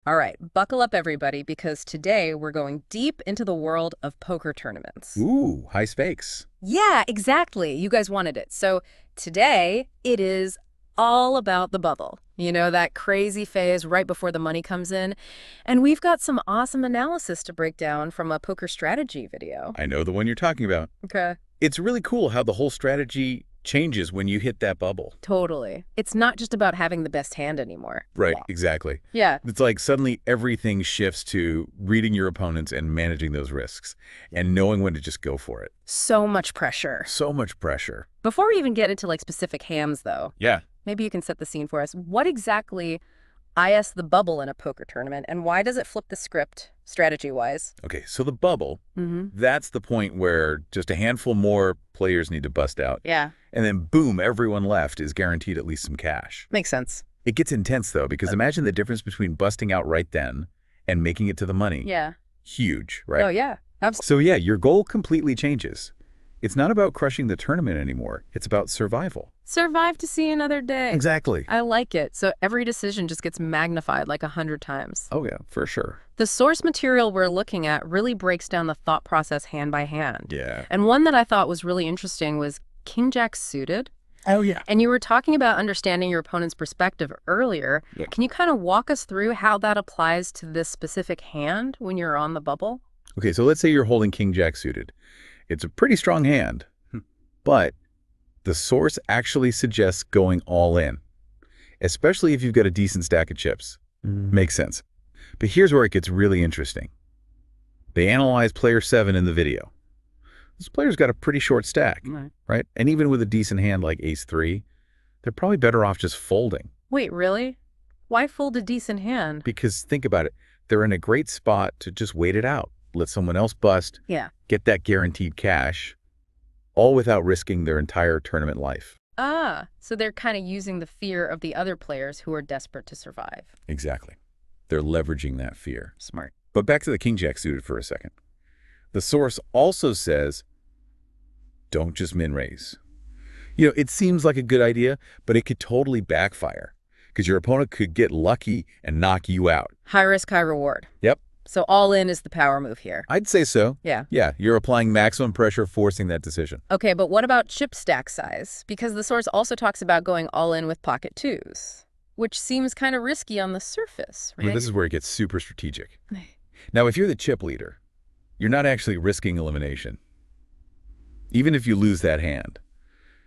All right, buckle up, everybody, because today we're going deep into the world of poker tournaments. Ooh, high stakes. Yeah, exactly. You guys wanted it. So today it is all about the bubble. You know, that crazy phase right before the money comes in. And we've got some awesome analysis to break down from a poker strategy video. I know the one you're talking about. Okay. It's really cool how the whole strategy changes when you hit that bubble. Totally. It's not just about having the best hand anymore. Right, Yeah. exactly. Yeah. It's like suddenly everything shifts to reading your opponents and managing those risks and knowing when to just go for it. So much pressure. So much pressure. Before we even get into like specific hands, though, Yeah. maybe you can set the scene for us. What exactly is the bubble in a poker tournament, and why does it flip the script strategy-wise? Okay, so the bubble, that's the point where just a handful more players need to bust out. Yeah. And then boom, everyone left is guaranteed at least some cash. Makes sense. It gets intense though, because imagine the difference between busting out right then and making it to the money. Yeah. Huge, right? Oh, yeah. Absolutely. So yeah, your goal completely changes. It's not about crushing the tournament anymore. It's about survival. Survive to see another day. Exactly. I like it. So every decision just gets magnified like 100 times. Oh yeah, for sure. The source material we're looking at really breaks down the thought process hand by hand. Yeah. And one that I thought was really interesting was King Jack suited. Oh yeah. And you were talking about understanding your opponent's perspective earlier. Yeah. Can you kind of walk us through how that applies to this specific hand when you're on the bubble? Okay, so let's say you're holding King Jack suited. It's a pretty strong hand, but the source actually suggests going all in, especially if you've got a decent stack of chips. Makes sense. But here's where it gets really interesting. They analyze player 7 in the video. This player's got a pretty short stack, right? And even with a decent hand like ace-3, they're probably better off just folding. Wait, really? Why fold a decent hand? Because think about it, they're in a great spot to just wait it out, let someone else bust, Yeah. get that guaranteed cash, all without risking their entire tournament life. Ah, so they're kind of using the fear of the other players who are desperate to survive. Exactly. They're leveraging that fear. Smart. But back to the King Jack suited for a second. The source also says, don't just min raise. You know, it seems like a good idea, but it could totally backfire because your opponent could get lucky and knock you out. High risk, high reward. Yep. So all in is the power move here. I'd say so. Yeah. Yeah, you're applying maximum pressure, forcing that decision. Okay, but what about chip stack size? Because the source also talks about going all in with pocket twos, which seems kind of risky on the surface, right? Well, this is where it gets super strategic. Now, if you're the chip leader, you're not actually risking elimination. Even if you lose that hand,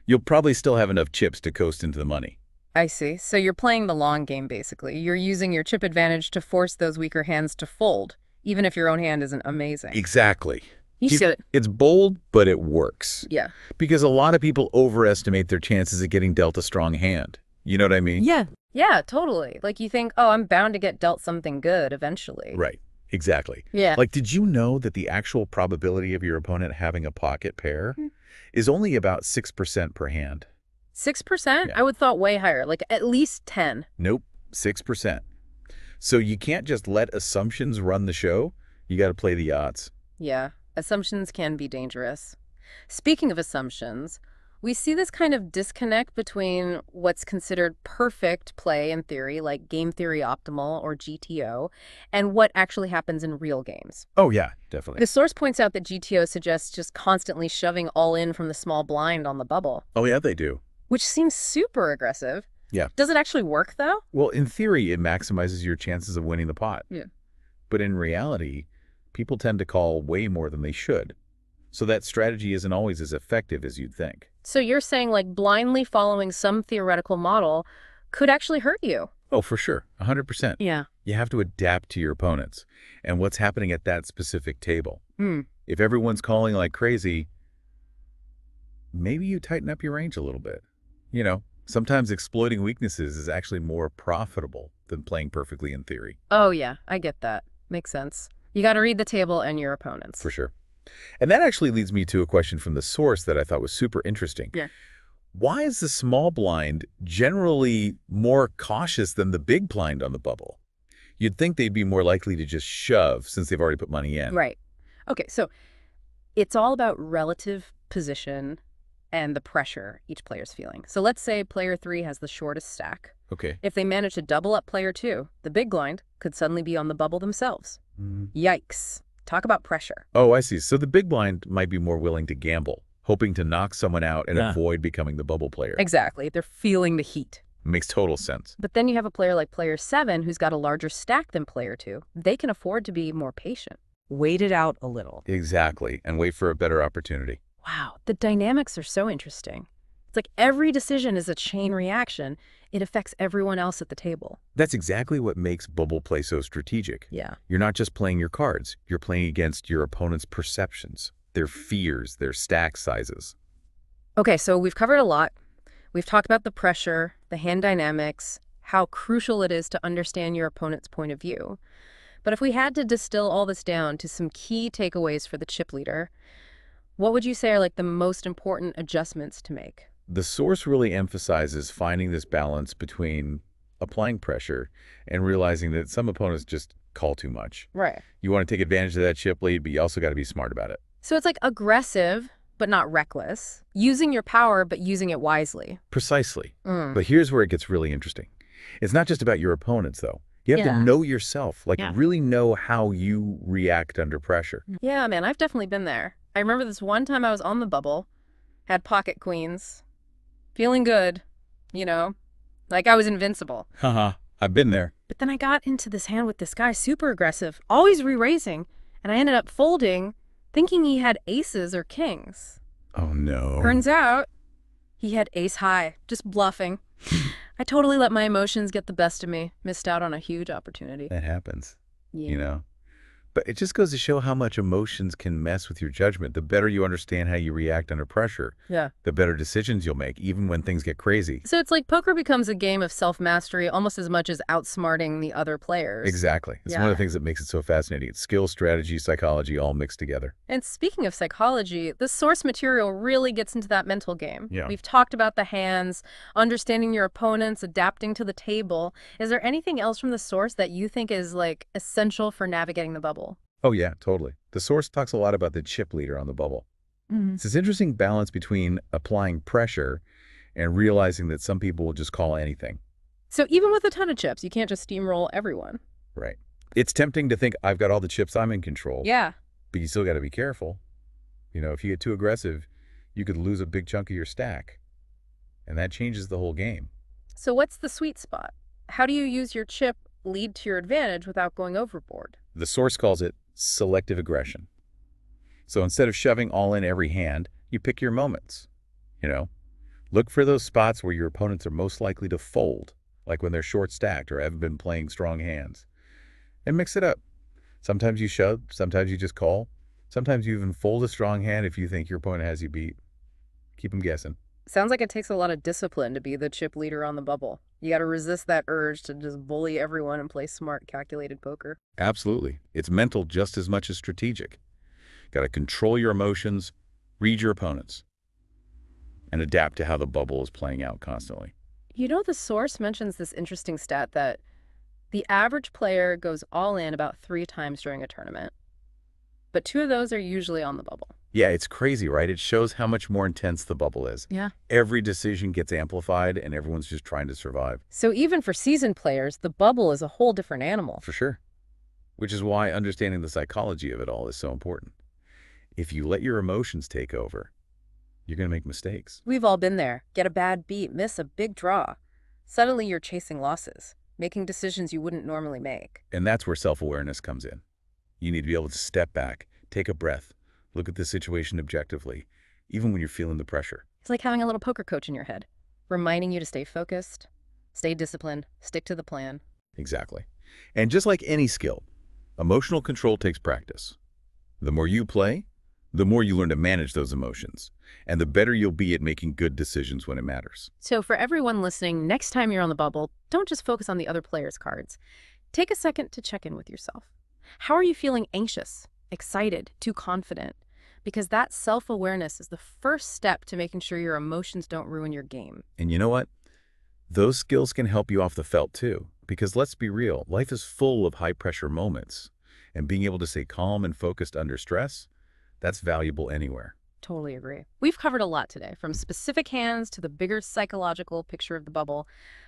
you'll probably still have enough chips to coast into the money. I see. So you're playing the long game, basically. You're using your chip advantage to force those weaker hands to fold, even if your own hand isn't amazing. Exactly. You see it. It's bold, but it works. Yeah. Because a lot of people overestimate their chances of getting dealt a strong hand. You know what I mean? Yeah. Yeah, totally. Like you think, oh, I'm bound to get dealt something good eventually. Right. Exactly. Yeah. Like, did you know that the actual probability of your opponent having a pocket pair is only about 6% per hand? 6%? Yeah. I would thought way higher, like at least 10. Nope, 6%. So you can't just let assumptions run the show. You got to play the odds. Yeah, assumptions can be dangerous. Speaking of assumptions, we see this kind of disconnect between what's considered perfect play in theory, like game theory optimal or GTO, and what actually happens in real games. Oh, yeah, definitely. The source points out that GTO suggests just constantly shoving all in from the small blind on the bubble, Oh, yeah, they do. which seems super aggressive. Yeah. Does it actually work, though? Well, in theory, it maximizes your chances of winning the pot. Yeah. But in reality, people tend to call way more than they should. So that strategy isn't always as effective as you'd think. So you're saying like blindly following some theoretical model could actually hurt you? Oh, for sure. 100%. Yeah. You have to adapt to your opponents and what's happening at that specific table. If everyone's calling like crazy, maybe you tighten up your range a little bit. You know, sometimes exploiting weaknesses is actually more profitable than playing perfectly in theory. Oh, yeah, I get that. Makes sense. You got to read the table and your opponents. For sure. And that actually leads me to a question from the source that I thought was super interesting. Yeah. Why is the small blind generally more cautious than the big blind on the bubble? You'd think they'd be more likely to just shove since they've already put money in. Right. Okay, so it's all about relative position and the pressure each player's feeling. So let's say player 3 has the shortest stack. Okay. If they manage to double up player 2, the big blind, could suddenly be on the bubble themselves. Mm. Yikes. Talk about pressure. Oh, I see. So the big blind might be more willing to gamble, hoping to knock someone out and avoid becoming the bubble player. Exactly. They're feeling the heat. Makes total sense. But then you have a player like player 7 who's got a larger stack than player 2. They can afford to be more patient. Wait it out a little. Exactly. And wait for a better opportunity. Wow, the dynamics are so interesting. It's like every decision is a chain reaction. It affects everyone else at the table. That's exactly what makes bubble play so strategic. Yeah. You're not just playing your cards. You're playing against your opponent's perceptions, their fears, their stack sizes. Okay, so we've covered a lot. We've talked about the pressure, the hand dynamics, how crucial it is to understand your opponent's point of view. But if we had to distill all this down to some key takeaways for the chip leader, what would you say are like the most important adjustments to make? The source really emphasizes finding this balance between applying pressure and realizing that some opponents just call too much. Right. You want to take advantage of that chip lead, but you also got to be smart about it. So it's like aggressive, but not reckless. Using your power, but using it wisely. Precisely. Mm. But here's where it gets really interesting. It's not just about your opponents, though. You have to know yourself, really know how you react under pressure. Yeah, man, I've definitely been there. I remember this one time I was on the bubble, had pocket queens, feeling good, like I was invincible. Haha, I've been there. But then I got into this hand with this guy, super aggressive, always re-raising, and I ended up folding, thinking he had aces or kings. Oh, no. Turns out he had ace high, just bluffing. I totally let my emotions get the best of me, missed out on a huge opportunity. That happens, Yeah. But it just goes to show how much emotions can mess with your judgment. The better you understand how you react under pressure, Yeah. the better decisions you'll make, even when things get crazy. So it's like poker becomes a game of self-mastery almost as much as outsmarting the other players. Exactly. It's one of the things that makes it so fascinating. It's skill, strategy, psychology, all mixed together. And speaking of psychology, the source material really gets into that mental game. Yeah. We've talked about the hands, understanding your opponents, adapting to the table. Is there anything else from the source that you think is like essential for navigating the bubble? Oh, yeah, totally. The source talks a lot about the chip leader on the bubble. It's this interesting balance between applying pressure and realizing that some people will just call anything. So even with a ton of chips, you can't just steamroll everyone. Right. It's tempting to think, I've got all the chips, I'm in control. Yeah. But you still got to be careful. If you get too aggressive, you could lose a big chunk of your stack. And that changes the whole game. So what's the sweet spot? How do you use your chip lead to your advantage without going overboard? The source calls it selective aggression. So instead of shoving all in every hand, you pick your moments. Look for those spots where your opponents are most likely to fold, like when they're short stacked or haven't been playing strong hands. And mix it up. Sometimes you shove, sometimes you just call. Sometimes you even fold a strong hand if you think your opponent has you beat. Keep them guessing. Sounds like it takes a lot of discipline to be the chip leader on the bubble. You got to resist that urge to just bully everyone and play smart, calculated poker. Absolutely. It's mental just as much as strategic. Got to control your emotions, read your opponents, and adapt to how the bubble is playing out constantly. The source mentions this interesting stat that the average player goes all in about 3 times during a tournament, but 2 of those are usually on the bubble. Yeah, it's crazy, right? It shows how much more intense the bubble is. Yeah. Every decision gets amplified, and everyone's just trying to survive. So even for seasoned players, the bubble is a whole different animal. For sure. Which is why understanding the psychology of it all is so important. If you let your emotions take over, you're going to make mistakes. We've all been there. Get a bad beat, miss a big draw. Suddenly you're chasing losses, making decisions you wouldn't normally make. And that's where self-awareness comes in. You need to be able to step back, take a breath, look at the situation objectively, even when you're feeling the pressure. It's like having a little poker coach in your head, reminding you to stay focused, stay disciplined, stick to the plan. Exactly. And just like any skill, emotional control takes practice. The more you play, the more you learn to manage those emotions, and the better you'll be at making good decisions when it matters. So for everyone listening, next time you're on the bubble, don't just focus on the other players' cards. Take a second to check in with yourself. How are you feeling anxious, excited, too confident? Because that self-awareness is the first step to making sure your emotions don't ruin your game. And you know what? Those skills can help you off the felt too, because let's be real, life is full of high-pressure moments, and being able to stay calm and focused under stress, that's valuable anywhere. Totally agree. We've covered a lot today, from specific hands to the bigger psychological picture of the bubble.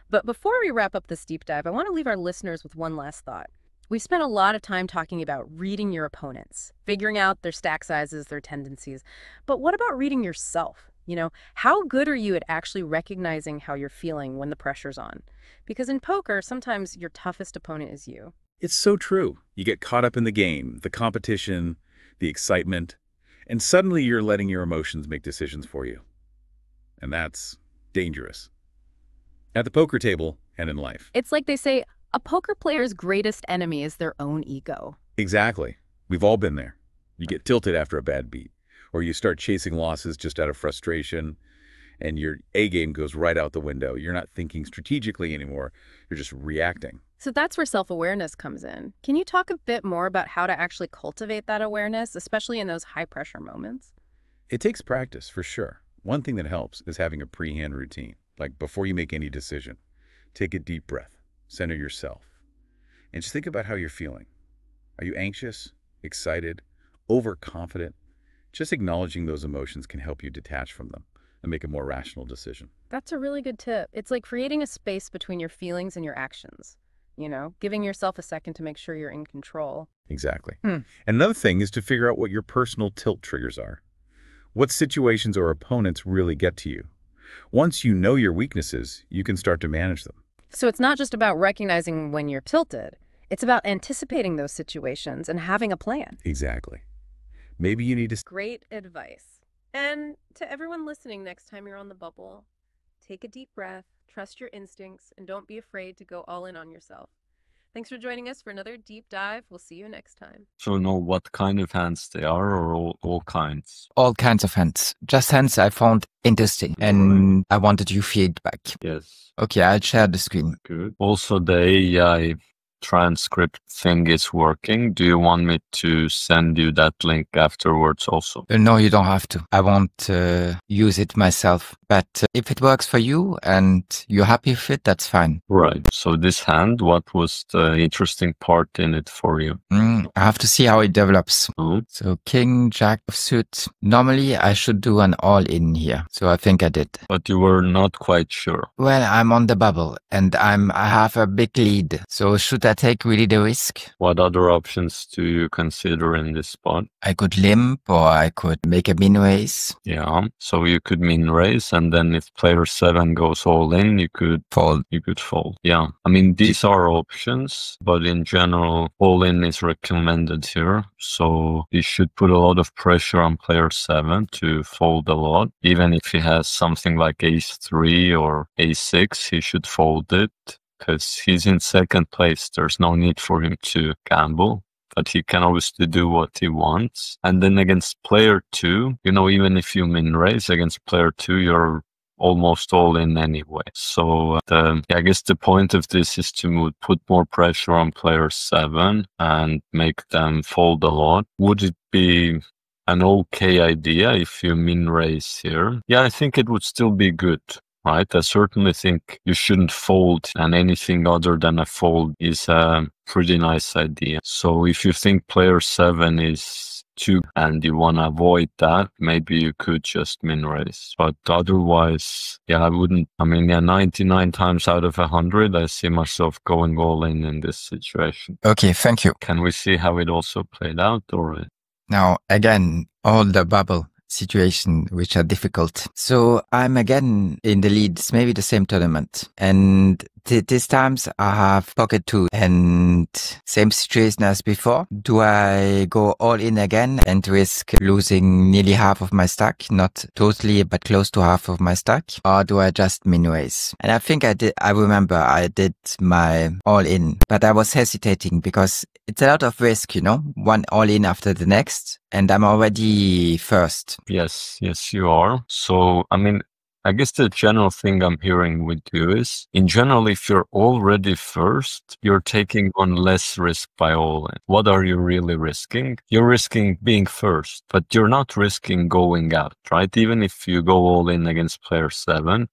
But before we wrap up this deep dive, I want to leave our listeners with one last thought. We've spent a lot of time talking about reading your opponents, figuring out their stack sizes, their tendencies. But what about reading yourself? How good are you at actually recognizing how you're feeling when the pressure's on? Because in poker, sometimes your toughest opponent is you. It's so true. You get caught up in the game, the competition, the excitement, and suddenly you're letting your emotions make decisions for you. And that's dangerous. At the poker table and in life. It's like they say, a poker player's greatest enemy is their own ego. Exactly. We've all been there. You get tilted after a bad beat, or you start chasing losses just out of frustration, and your A game goes right out the window. You're not thinking strategically anymore. You're just reacting. So that's where self-awareness comes in. Can you talk a bit more about how to actually cultivate that awareness, especially in those high-pressure moments? It takes practice, for sure. One thing that helps is having a pre-hand routine. Like before you make any decision, take a deep breath, center yourself, and just think about how you're feeling. Are you anxious, excited, overconfident? Just acknowledging those emotions can help you detach from them and make a more rational decision. That's a really good tip. It's like creating a space between your feelings and your actions, giving yourself a second to make sure you're in control. Exactly. Hmm. And another thing is to figure out what your personal tilt triggers are. What situations or opponents really get to you? Once you know your weaknesses, you can start to manage them. So it's not just about recognizing when you're tilted. It's about anticipating those situations and having a plan. Exactly. Maybe you need to... Great advice. And to everyone listening, next time you're on the bubble, take a deep breath, trust your instincts, and don't be afraid to go all in on yourself. Thanks for joining us for another deep dive. We'll see you next time. So know what kind of hands they are, or all kinds? All kinds of hands. Just hands I found interesting and I wanted your feedback. Yes. Okay, I'll share the screen. Good. Also, the AI transcript thing is working. Do you want me to send you that link afterwards also? No, you don't have to. I won't use it myself. But if it works for you and you're happy with it, that's fine. Right. So this hand, what was the interesting part in it for you? I have to see how it develops. Mhm. So king, jack of suit. Normally, I should do an all-in here. So I think I did. But you were not quite sure. Well, I'm on the bubble and I have a big lead. So should I take really the risk? What other options do you consider in this spot? I could limp or I could make a min raise. Yeah. So you could min raise, and then if player 7 goes all in, you could Fold. fold. Yeah. I mean, these are options, but in general, all in is recommended here. So you should put a lot of pressure on player 7 to fold a lot. Even if he has something like ace 3 or ace 6, he should fold it because he's in second place. There's no need for him to gamble, but he can obviously do what he wants. And then against player 2, even if you min raise against player 2, you're almost all in anyway. So I guess the point of this is to put more pressure on player 7 and make them fold a lot. Would it be an okay idea if you min raise here? Yeah, I think it would still be good. Right? I certainly think you shouldn't fold, and anything other than a fold is a pretty nice idea. So if you think player 7 is 2 and you want to avoid that, maybe you could just min raise. But otherwise, I wouldn't. 99 times out of 100, I see myself going all in this situation. Okay, thank you. Can we see how it also played out? Or Now, again, all the bubble situation which are difficult. So I'm again in the lead. It's maybe the same tournament. And these times I have pocket 2 and same situation as before. Do I go all in again and risk losing nearly half of my stack? Not totally, but close to half of my stack. Or do I just min raise? And I think I remember I did my all in, but I was hesitating because it's a lot of risk, one all in after the next. And I'm already first. Yes, you are. So, I guess the general thing I'm hearing with you is, in general, if you're already first, you're taking on less risk by all in. What are you really risking? You're risking being first, but you're not risking going out, right? Even if you go all in against player 7,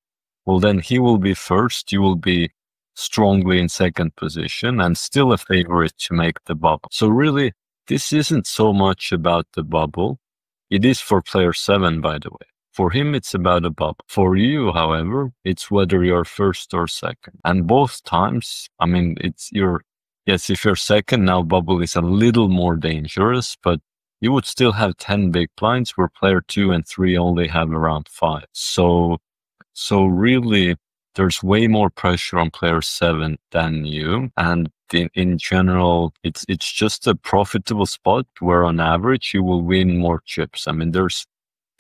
well, then he will be first, you will be strongly in second position and still a favorite to make the bubble. So really, this isn't so much about the bubble. It is for player 7, by the way. For him, it's about a bubble. For you, however, it's whether you're first or second. And both times, Yes, if you're second, now bubble is a little more dangerous, but you would still have 10 big blinds where player 2 and 3 only have around 5. So really, there's way more pressure on player 7 than you. And in general, it's just a profitable spot where on average you will win more chips. I mean, there's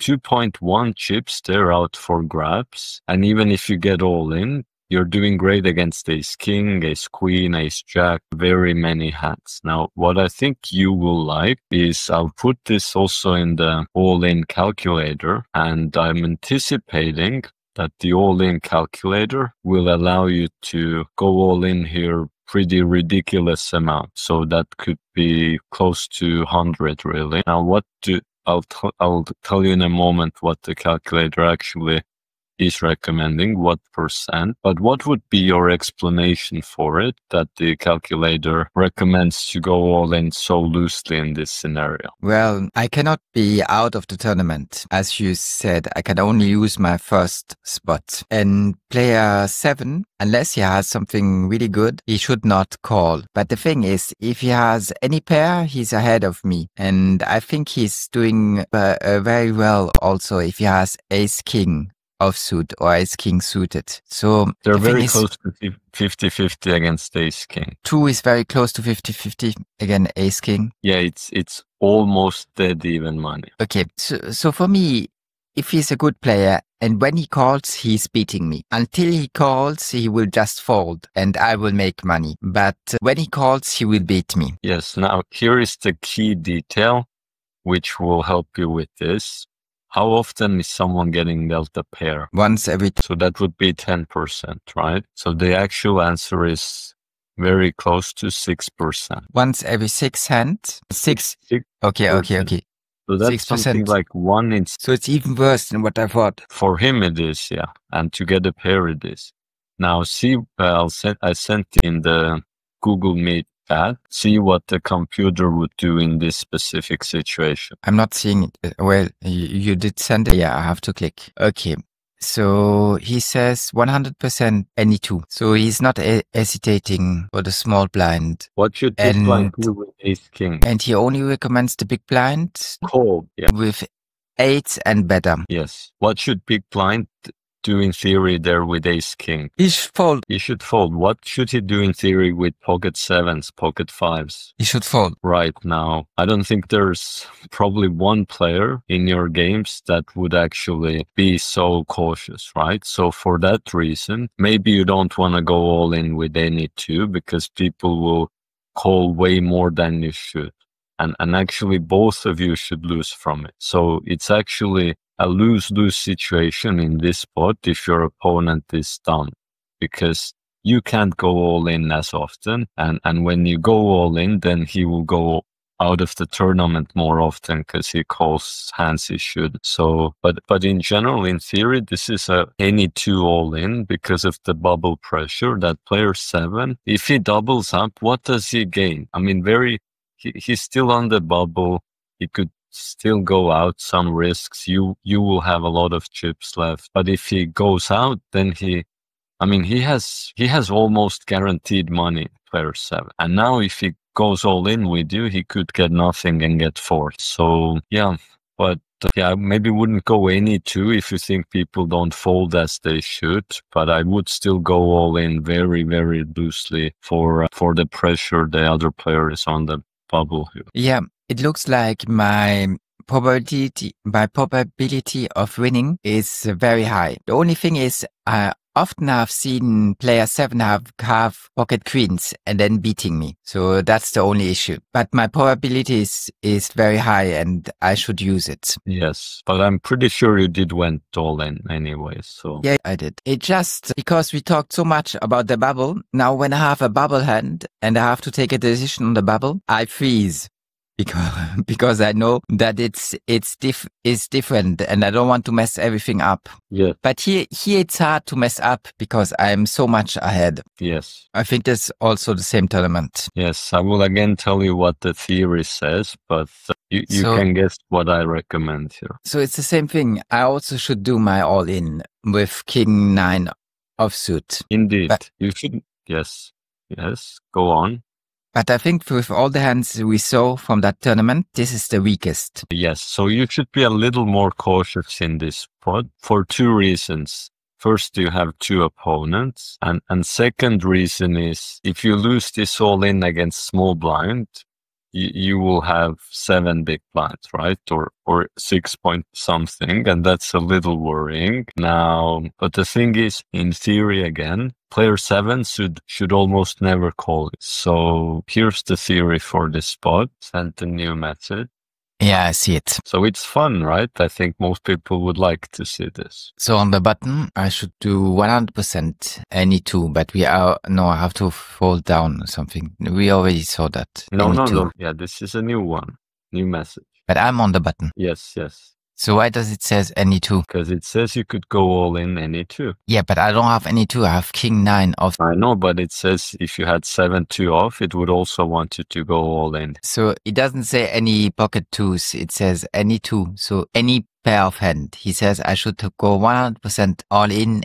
2.1 chips there out for grabs. And even if you get all in, you're doing great against ace king, ace queen, ace jack, very many hands. Now, what I think you will like is I'll put this also in the all-in calculator, and I'm anticipating that the all-in calculator will allow you to go all in here pretty ridiculous amount. So that could be close to 100 really. Now, I'll tell you in a moment what the calculator actually is recommending, what percent, but what would be your explanation for it that the calculator recommends to go all in so loosely in this scenario? Well, I cannot be out of the tournament. As you said, I can only use my first spot. And player 7, unless he has something really good, he should not call. But the thing is, if he has any pair, he's ahead of me. And I think he's doing very well also if he has ace king offsuit or ace king suited. So they're very close to 50-50 against ace king. 2 is very close to 50-50 again ace king. Yeah, it's almost dead even money. Okay, so for me, if he's a good player and when he calls, he's beating me. Until he calls, he will just fold and I will make money. But when he calls, he will beat me. Yes, now here is the key detail which will help you with this. How often is someone getting dealt a pair? Once every... So that would be 10%, right? So the actual answer is very close to 6%. Once every 6 hands? 6? Okay. So that's 6%. Something like 1 in... So it's even worse than what I thought. For him it is, yeah. And to get a pair it is. Now see, I sent in the Google Meet chat, see what the computer would do in this specific situation. I'm not seeing it. Well, you did send it. Yeah, I have to click. Okay. So he says 100% any 2. So he's not hesitating for the small blind. What should big blind do with ace king? And he only recommends the big blind call, yeah, with 8s and better. Yes. What should big blind do in theory there with ace king? He should fold. He should fold. What should he do in theory with pocket 7s, pocket 5s? He should fold. Right now, I don't think there's probably one player in your games that would actually be so cautious, right? So for that reason, maybe you don't want to go all in with any 2 because people will call way more than you should. And actually both of you should lose from it. So it's actually a lose-lose situation in this spot if your opponent is done, because you can't go all in as often. And when you go all in, then he will go out of the tournament more often because he calls hands he should. So, but in general, in theory, this is any 2 all in because of the bubble pressure that player 7, if he doubles up, what does he gain? I mean, he's still on the bubble. He could still go out, some risks. You will have a lot of chips left. But if he goes out, then he has almost guaranteed money, player 7. And now if he goes all in with you, he could get nothing and get 4. So yeah, but yeah, maybe wouldn't go any 2 if you think people don't fold as they should. But I would still go all in very, very loosely for the pressure the other player is on the bubble here. Yeah. It looks like my probability of winning is very high. The only thing is, often I've seen player 7 have pocket queens and then beating me. So that's the only issue. But my probability is very high and I should use it. Yes, but I'm pretty sure you did went all in anyway. So yeah, I did. It just because we talked so much about the bubble. Now when I have a bubble hand and I have to take a decision on the bubble, I freeze. Because I know that it's different and I don't want to mess everything up. Yeah. But here it's hard to mess up because I'm so much ahead. Yes. I think that's also the same tournament. Yes, I will again tell you what the theory says, but you can guess what I recommend here. So it's the same thing. I also should do my all-in with King 9 offsuit. Indeed. You should. Yes. Go on. But I think with all the hands we saw from that tournament, this is the weakest. Yes, so you should be a little more cautious in this spot for two reasons. First, you have two opponents. And second reason is if you lose this all in against small blind, you will have 7 big blinds, right? Or 6 point something. And that's a little worrying. Now, but the thing is, in theory, again, player 7 should almost never call it. So here's the theory for this spot. Sent a new message. Yeah, I see it. So it's fun, right? I think most people would like to see this. So on the button, I should do 100% any two, but I have to fold down something. We already saw that. No. Yeah, this is a new one. New message. But I'm on the button. Yes. So why does it says any two? Because it says you could go all in any two. Yeah, but I don't have any two. I have king 9 off. I know, but it says if you had 7-2 off, it would also want you to go all in. So it doesn't say any pocket twos. It says any two. So any pair of hand. He says I should go 100% all in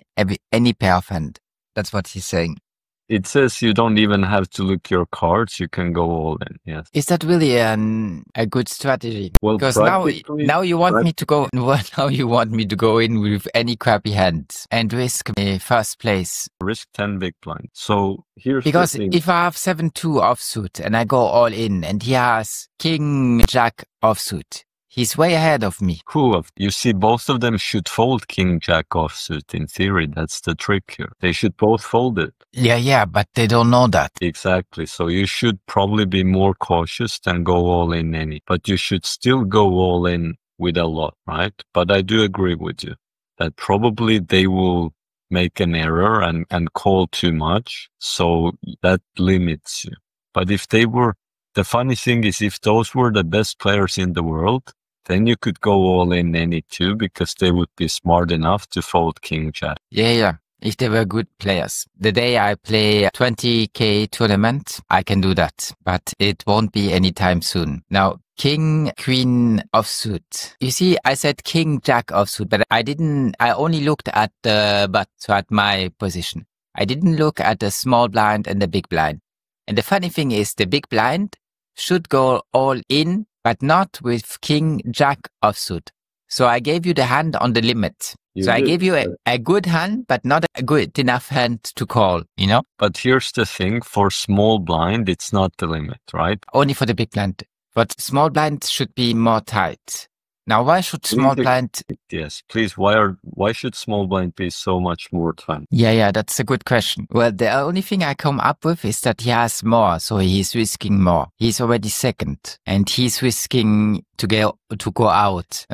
any pair of hand. That's what he's saying. It says you don't even have to look your cards. You can go all in. Yes. Is that really a good strategy? Well, because now you want me to go. Now you want me to go in with any crappy hand and risk first place. Risk 10 big blind. So here's because the thing. If I have 7-2 offsuit and I go all in, and he has king jack offsuit. He's way ahead of me. Cool. You see, both of them should fold king jack offsuit. In theory, that's the trick here. They should both fold it. Yeah, but they don't know that. Exactly. So you should probably be more cautious than go all in any. But you should still go all in with a lot, right? But I do agree with you that probably they will make an error and call too much. So that limits you. But if they were, the funny thing is, if those were the best players in the world, then you could go all in any two because they would be smart enough to fold king jack. Yeah. If they were good players. The day I play a 20k tournament, I can do that, but it won't be anytime soon. Now, king, queen offsuit. You see, I said king jack offsuit, but I only looked at the butt, so at my position. I didn't look at the small blind and the big blind. And the funny thing is, the big blind should go all in, but not with king jack offsuit. So I gave you the hand on the limit. I gave you a good hand, but not a good enough hand to call, you know? But here's the thing, for small blind, it's not the limit, right? Only for the big blind. But small blind should be more tight. Now, why should small blind... Yes, please, why should small blind be so much more tight? Yeah, that's a good question. Well, the only thing I come up with is that he has more, so he's risking more. He's already second, and he's risking to go out.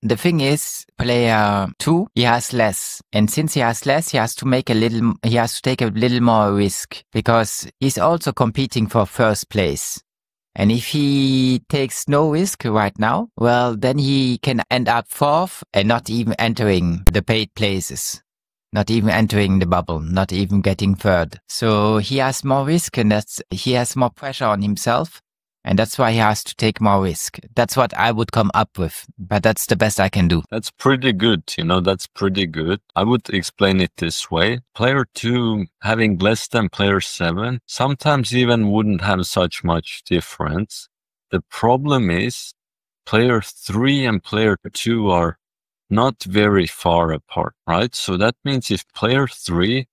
The thing is, player 2, he has less. And since he has less, he has to take a little more risk because he's also competing for first place. And if he takes no risk right now, well, then he can end up fourth and not even entering the paid places. Not even entering the bubble, not even getting third. So he has more risk and he has more pressure on himself. And that's why he has to take more risk. That's what I would come up with, but that's the best I can do. That's pretty good. That's pretty good. I would explain it this way. Player 2 having less than player 7 sometimes even wouldn't have such much difference. The problem is player 3 and player 2 are not very far apart, right? So that means if player 3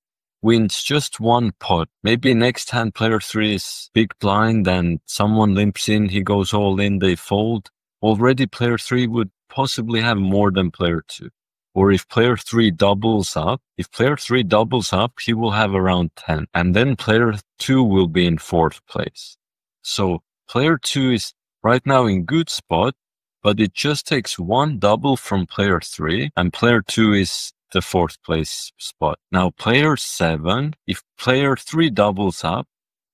wins just one pot, maybe next hand player 3 is big blind and someone limps in, he goes all in, they fold. Already player 3 would possibly have more than player 2. Or if player 3 doubles up, he will have around 10. And then player 2 will be in 4th place. So player 2 is right now in good spot, but it just takes one double from player 3 and player 2 is the 4th place spot. Now, player 7, if player 3 doubles up,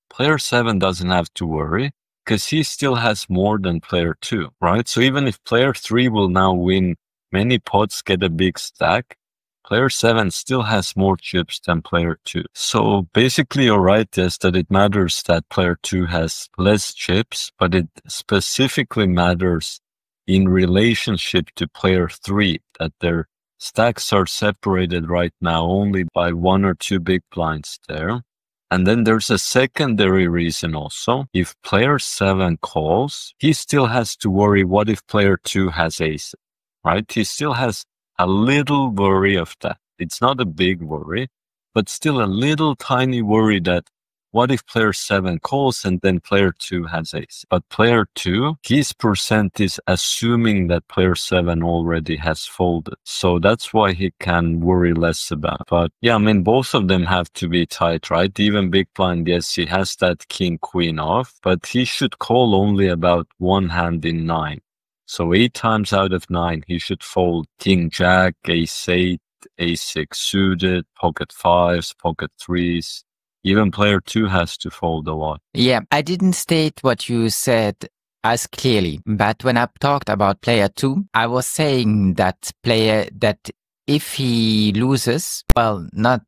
player 7 doesn't have to worry because he still has more than player 2, right? So even if player 3 will now win many pots, get a big stack, player 7 still has more chips than player 2. So basically, you're right, yes, that it matters that player 2 has less chips, but it specifically matters in relationship to player 3 that their stacks are separated right now only by 1 or 2 big blinds there. And then there's a secondary reason also. If player 7 calls, he still has to worry, what if player 2 has ace, right? He still has a little worry of that. It's not a big worry, but still a little tiny worry that what if player 7 calls and then player 2 has ace? But player 2, his percent is assuming that player 7 already has folded. So that's why he can worry less about. But yeah, I mean, both of them have to be tight, right? Even big blind, yes, he has that king queen off, but he should call only about one hand in 9. So 8 times out of 9, he should fold king jack, ace 8, ace 6 suited, pocket 5s, pocket 3s. Even player 2 has to fold a lot. Yeah, I didn't state what you said as clearly, but when I talked about player 2, I was saying that if he loses, well, not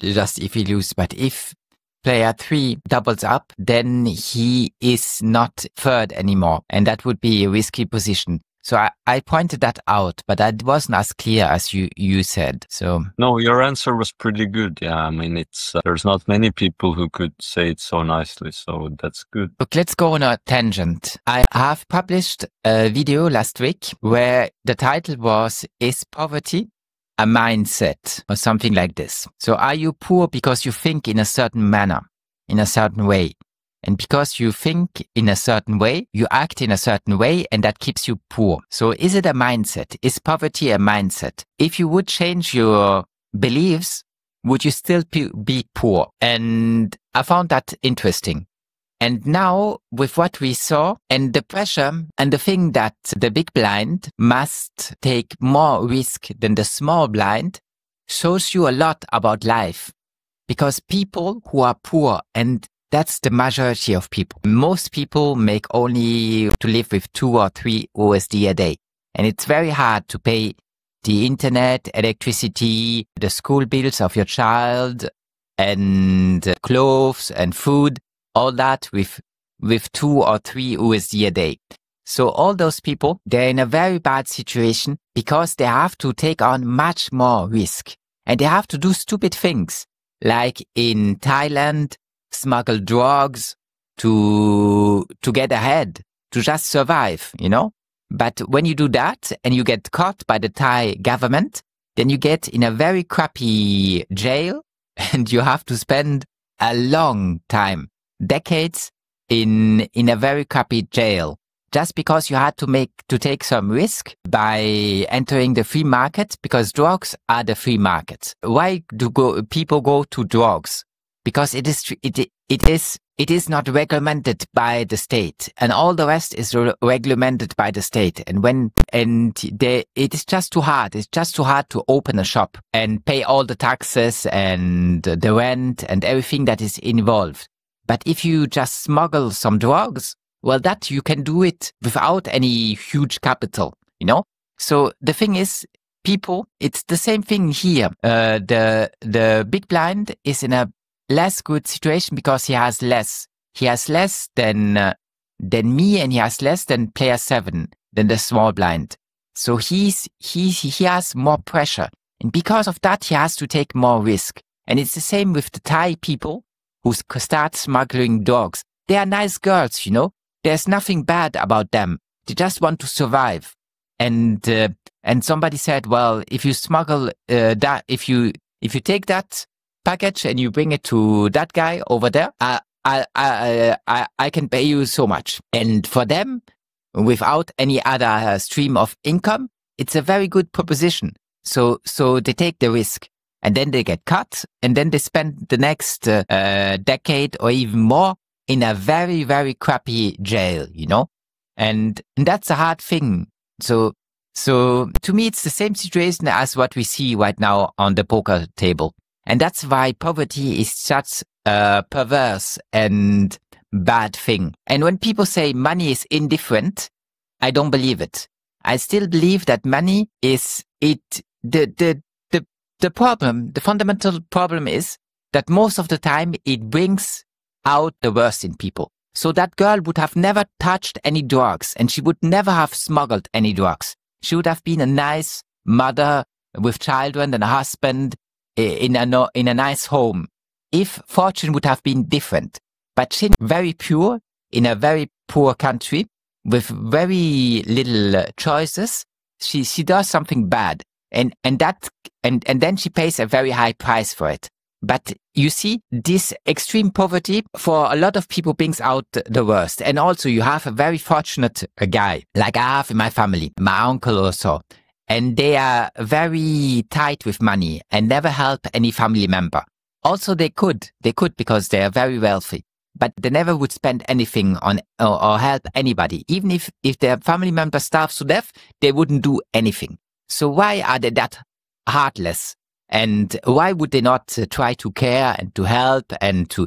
just if he loses, but if player 3 doubles up, then he is not third anymore, and that would be a risky position. So I pointed that out, but that wasn't as clear as you said. So no, your answer was pretty good. Yeah, I mean, it's there's not many people who could say it so nicely, so that's good. Look, let's go on a tangent. I have published a video last week where the title was, "Is Poverty a Mindset?" or something like this. So are you poor because you think in a certain manner, in a certain way? And because you think in a certain way, you act in a certain way, and that keeps you poor. So is it a mindset? Is poverty a mindset? If you would change your beliefs, would you still be poor? And I found that interesting. And now, with what we saw and the pressure and the thing that the big blind must take more risk than the small blind, shows you a lot about life. Because people who are poor, and that's the majority of people. Most people make only to live with 2 or 3 USD a day. And it's very hard to pay the internet, electricity, the school bills of your child, and clothes and food, all that with 2 or 3 USD a day. So all those people, they're in a very bad situation because they have to take on much more risk. And they have to do stupid things, like in Thailand, smuggle drugs to get ahead, to just survive, you know? But when you do that and you get caught by the Thai government, then you get in a very crappy jail and you have to spend a long time, decades in a very crappy jail, just because you had to take some risk by entering the free market, because drugs are the free market. Why do people go to drugs? Because it is not regulated by the state, and all the rest is regulated by the state. It is just too hard. It's just too hard to open a shop and pay all the taxes and the rent and everything that is involved. But if you just smuggle some drugs, well, that you can do it without any huge capital, you know. So the thing is, people, it's the same thing here. The big blind is in a less good situation because he has less. He has less than me, and he has less than player 7, than the small blind. So he has more pressure, and because of that, he has to take more risk. And it's the same with the Thai people who start smuggling dogs. They are nice girls, you know. There's nothing bad about them. They just want to survive. And somebody said, well, if you smuggle that, if you take that package and you bring it to that guy over there, I can pay you so much. And for them, without any other stream of income, it's a very good proposition. So they take the risk, and then they get cut, and then they spend the next decade or even more in a very, very crappy jail, you know? And that's a hard thing. So to me, it's the same situation as what we see right now on the poker table. And that's why poverty is such a perverse and bad thing. And when people say money is indifferent, I don't believe it. I still believe that money is the problem. The fundamental problem is that most of the time it brings out the worst in people. So that girl would have never touched any drugs, and she would never have smuggled any drugs. She would have been a nice mother with children and a husband in a nice home. if fortune would have been different. But she's very pure in a very poor country with very little choices. She does something bad, and then she pays a very high price for it. But you see, this extreme poverty for a lot of people brings out the worst. And also you have a very fortunate guy, like I have in my family, my uncle or so. And they are very tight with money and never help any family member. Also they could because they are very wealthy. But they never would spend anything on or help anybody. Even if their family member starves to death, they wouldn't do anything. So why are they that heartless? And why would they not try to care and to help and to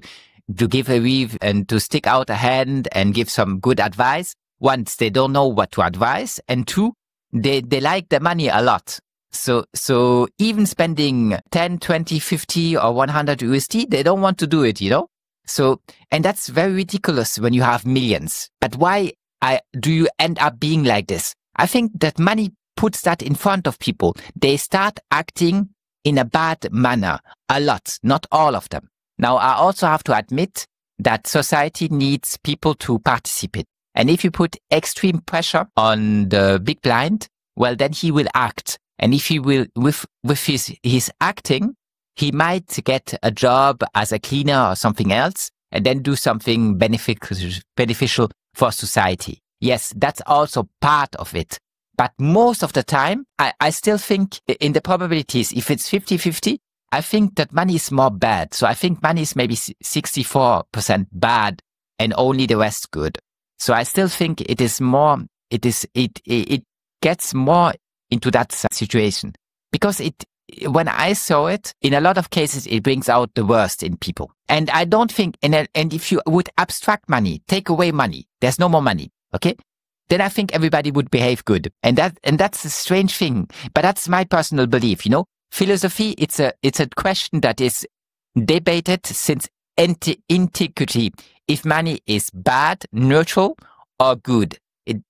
give a reef and to stick out a hand and give some good advice? Once, they don't know what to advise, and two, they like the money a lot. So even spending 10, 20, 50 or 100 USD, they don't want to do it, you know? So, and that's very ridiculous when you have millions. But why do you end up being like this? I think that money puts that in front of people. They start acting in a bad manner, a lot, not all of them. Now, I also have to admit that society needs people to participate. And if you put extreme pressure on the big blind, well, then he will act. And if he will, with his acting, he might get a job as a cleaner or something else, and then do something beneficial for society. Yes, that's also part of it. But most of the time, I still think in the probabilities, if it's 50-50, I think that money is more bad. So I think money is maybe 64% bad and only the rest good. So I still think it is more, it gets more into that situation because when I saw it, in a lot of cases, it brings out the worst in people. And I don't think, and if you would abstract money, take away money, there's no more money. Okay. Then I think everybody would behave good. And that's a strange thing. But that's my personal belief, you know. Philosophy, it's a question that is debated since antiquity. If money is bad, neutral, or good.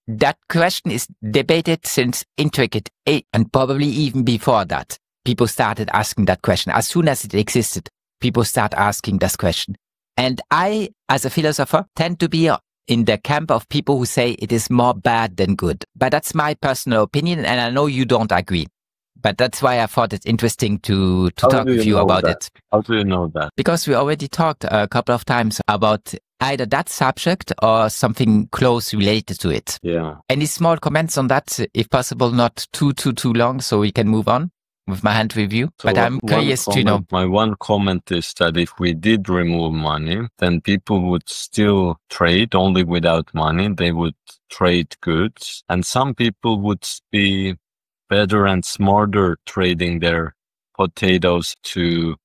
That question is debated since antiquity, and probably even before that. People started asking that question. As soon as it existed, people start asking this question. And I, as a philosopher, tend to be in the camp of people who say it is more bad than good. But that's my personal opinion, and I know you don't agree. But that's why I thought it interesting to talk with you about it. How do you know that? Because we already talked a couple of times about either that subject or something close related to it. Yeah. Any small comments on that, if possible, not too long, so we can move on with my hand review. So but I'm curious to know. My one comment is that if we did remove money, then people would still trade only without money. They would trade goods, and some people would be better and smarter trading their potatoes to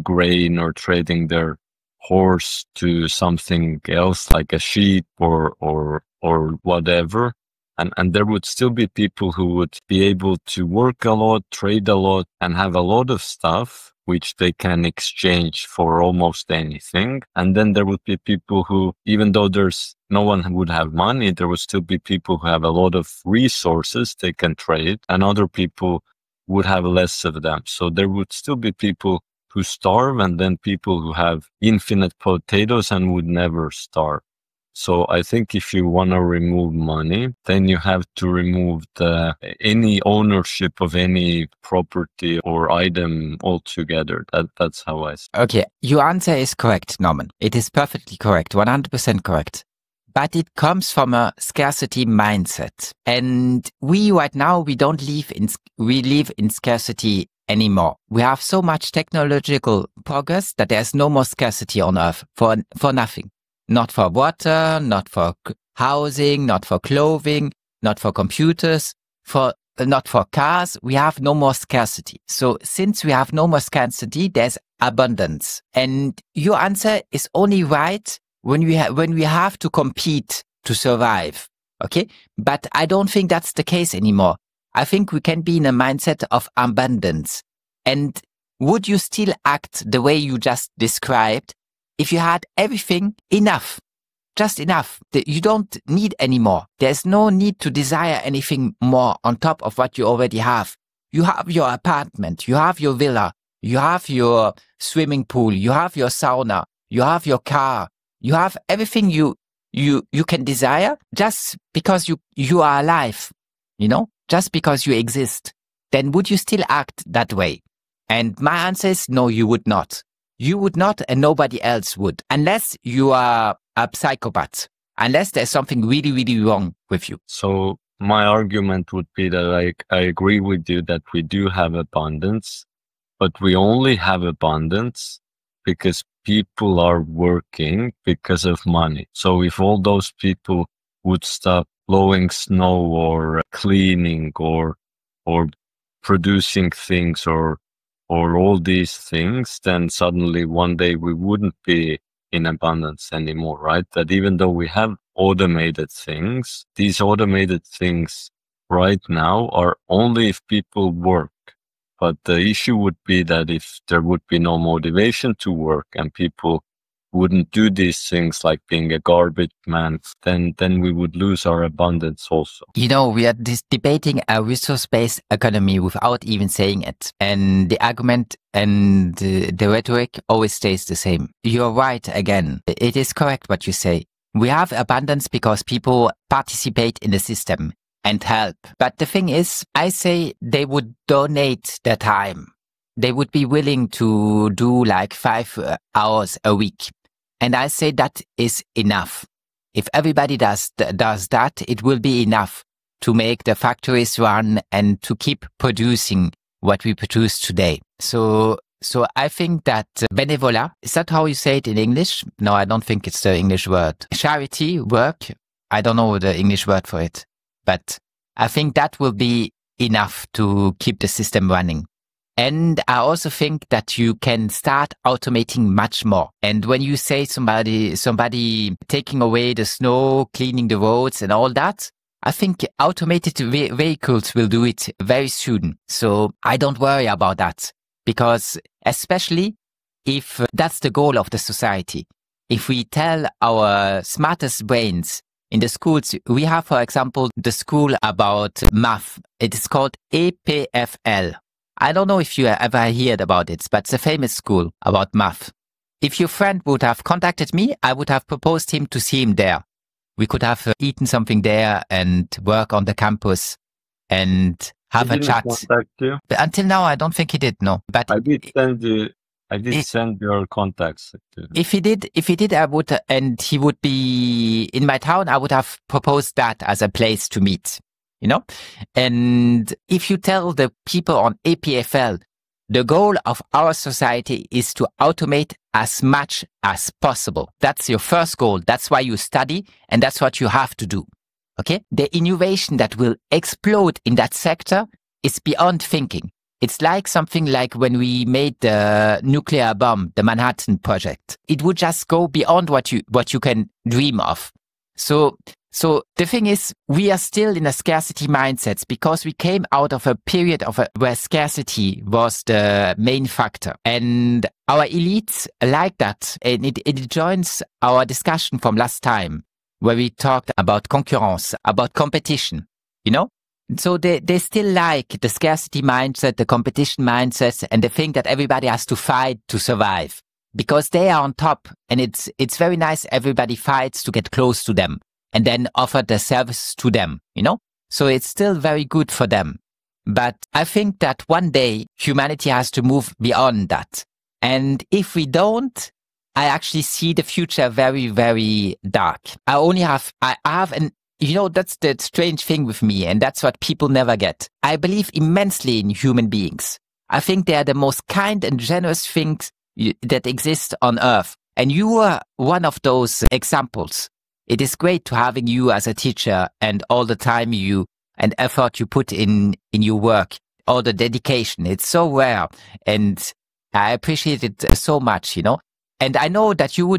grain, or trading their horse to something else like a sheep or whatever. And there would still be people who would be able to work a lot, trade a lot, and have a lot of stuff which they can exchange for almost anything. And then there would be people who, even though no one who would have money, there would still be people who have a lot of resources they can trade, and other people would have less of them. So there would still be people who starve, and then people who have infinite potatoes and would never starve. So I think if you want to remove money, then you have to remove any ownership of any property or item altogether. That's how I see it. Okay, your answer is correct, Norman. It is perfectly correct, 100% correct. But it comes from a scarcity mindset. And we right now, we live in scarcity anymore. We have so much technological progress that there's no more scarcity on Earth for nothing. Not for water, not for housing, not for clothing, not for computers, not for cars. We have no more scarcity. So since we have no more scarcity, there's abundance. And your answer is only right when we have to compete to survive. Okay? But I don't think that's the case anymore. I think we can be in a mindset of abundance. And would you still act the way you just described if you had everything enough, just enough? You don't need any more. There's no need to desire anything more on top of what you already have. You have your apartment, you have your villa, You have your swimming pool, you have your sauna, you have your car, you have everything you can desire just because you are alive, just because you exist. Then would you still act that way? And my answer is no, you would not. You would not, and nobody else would, unless you are a psychopath, unless there's something really, really wrong with you. So my argument would be that I agree with you that we do have abundance, but we only have abundance because people are working because of money. So if all those people would stop blowing snow or cleaning or producing things or all these things, then suddenly one day we wouldn't be in abundance anymore, right? That even though we have automated things, these automated things right now are only if people work. But the issue would be that if there would be no motivation to work and people wouldn't do these things like being a garbage man, then we would lose our abundance also. We are debating a resource-based economy without even saying it. And the argument and the rhetoric always stays the same. You're right again. It is correct what you say. We have abundance because people participate in the system and help. But the thing is, I say they would donate their time. They would be willing to do like 5 hours a week. And I say that is enough. If everybody does that, it will be enough to make the factories run and to keep producing what we produce today. So I think that benevola, is that how you say it in English? No, I don't think it's the English word. Charity work, I don't know the English word for it. But I think that will be enough to keep the system running. And I also think that you can start automating much more. And when you say somebody taking away the snow, cleaning the roads and all that, I think automated vehicles will do it very soon. So I don't worry about that, because especially if that's the goal of the society. If we tell our smartest brains in the schools, we have, for example, the school about math. It is called EPFL. I don't know if you ever heard about it, but it's a famous school about math. If your friend would have contacted me, I would have proposed him to see him there. We could have eaten something there and work on the campus and have a chat. Contact you? But until now, I don't think he did, no. But I did send your contacts. If he did, I would, and he would be in my town, I would have proposed that as a place to meet. And if you tell the people on APFL, the goal of our society is to automate as much as possible. That's your first goal. That's why you study, and that's what you have to do. Okay? The innovation that will explode in that sector is beyond thinking. It's like something like when we made the nuclear bomb, the Manhattan Project. It would just go beyond what you can dream of. So the thing is, we are still in a scarcity mindset because we came out of a period where scarcity was the main factor. And our elites like that. And it joins our discussion from last time where we talked about concurrence, about competition, So they still like the scarcity mindset, the competition mindset, and they think that everybody has to fight to survive because they are on top. And it's very nice. Everybody fights to get close to them and then offer the service to them, So it's still very good for them. But I think that one day humanity has to move beyond that. And if we don't, I actually see the future very, very dark. I have an that's the strange thing with me, and that's what people never get. I believe immensely in human beings. I think they are the most kind and generous things that exist on earth. And you are one of those examples. It is great to having you as a teacher and all the time and effort you put in your work, all the dedication. It's so rare, and I appreciate it so much, And I know that you will,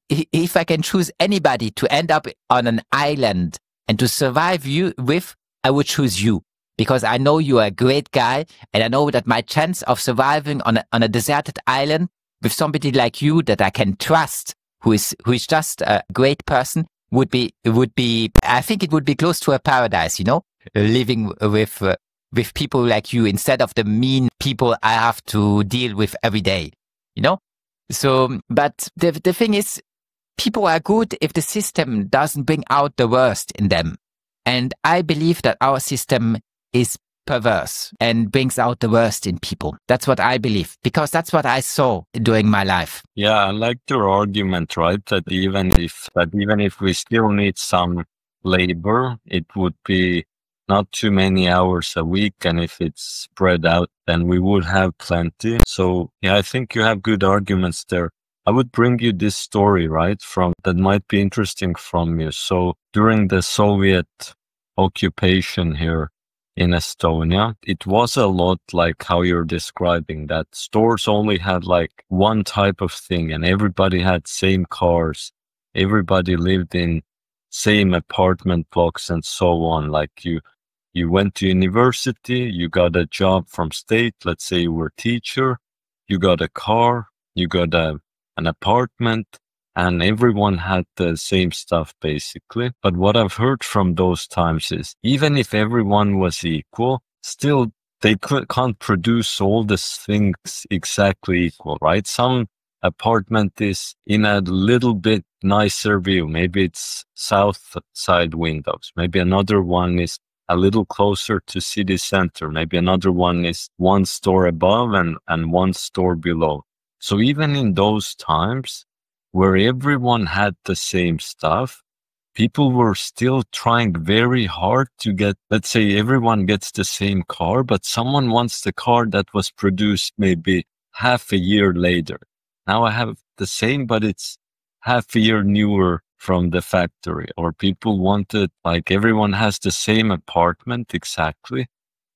if I can choose anybody to end up on an island and to survive I would choose you, because I know you are a great guy, and I know that my chance of surviving on a deserted island with somebody like you that I can trust, who is just a great person, would be. I think it would be close to a paradise, living with with people like you instead of the mean people I have to deal with every day, you know? So, but the thing is, people are good if the system doesn't bring out the worst in them. And I believe that our system is perverse and brings out the worst in people. That's what I believe, because that's what I saw during my life. Yeah, I like your argument, right? That even if we still need some labor, it would be not too many hours a week, and if it's spread out, then we would have plenty. So yeah, I think you have good arguments there. I would bring you this story, right, from that might be interesting from you. So during the Soviet occupation here in Estonia, it was a lot like how you're describing, that stores only had like one type of thing and everybody had same cars. Everybody lived in same apartment blocks and so on. Like you went to university, you got a job from state, let's say you were a teacher, you got a car, you got an apartment, and everyone had the same stuff basically. But what I've heard from those times is even if everyone was equal, still they can't produce all these things exactly equal, right? Some apartment is in a little bit nicer view. Maybe it's south side windows. Maybe another one is a little closer to city center. Maybe another one is one store above and one store below. So even in those times where everyone had the same stuff, people were still trying very hard to get, let's say everyone gets the same car, but someone wants the car that was produced maybe half a year later. Now I have the same, but it's half a year newer from the factory. Or people wanted, like everyone has the same apartment exactly,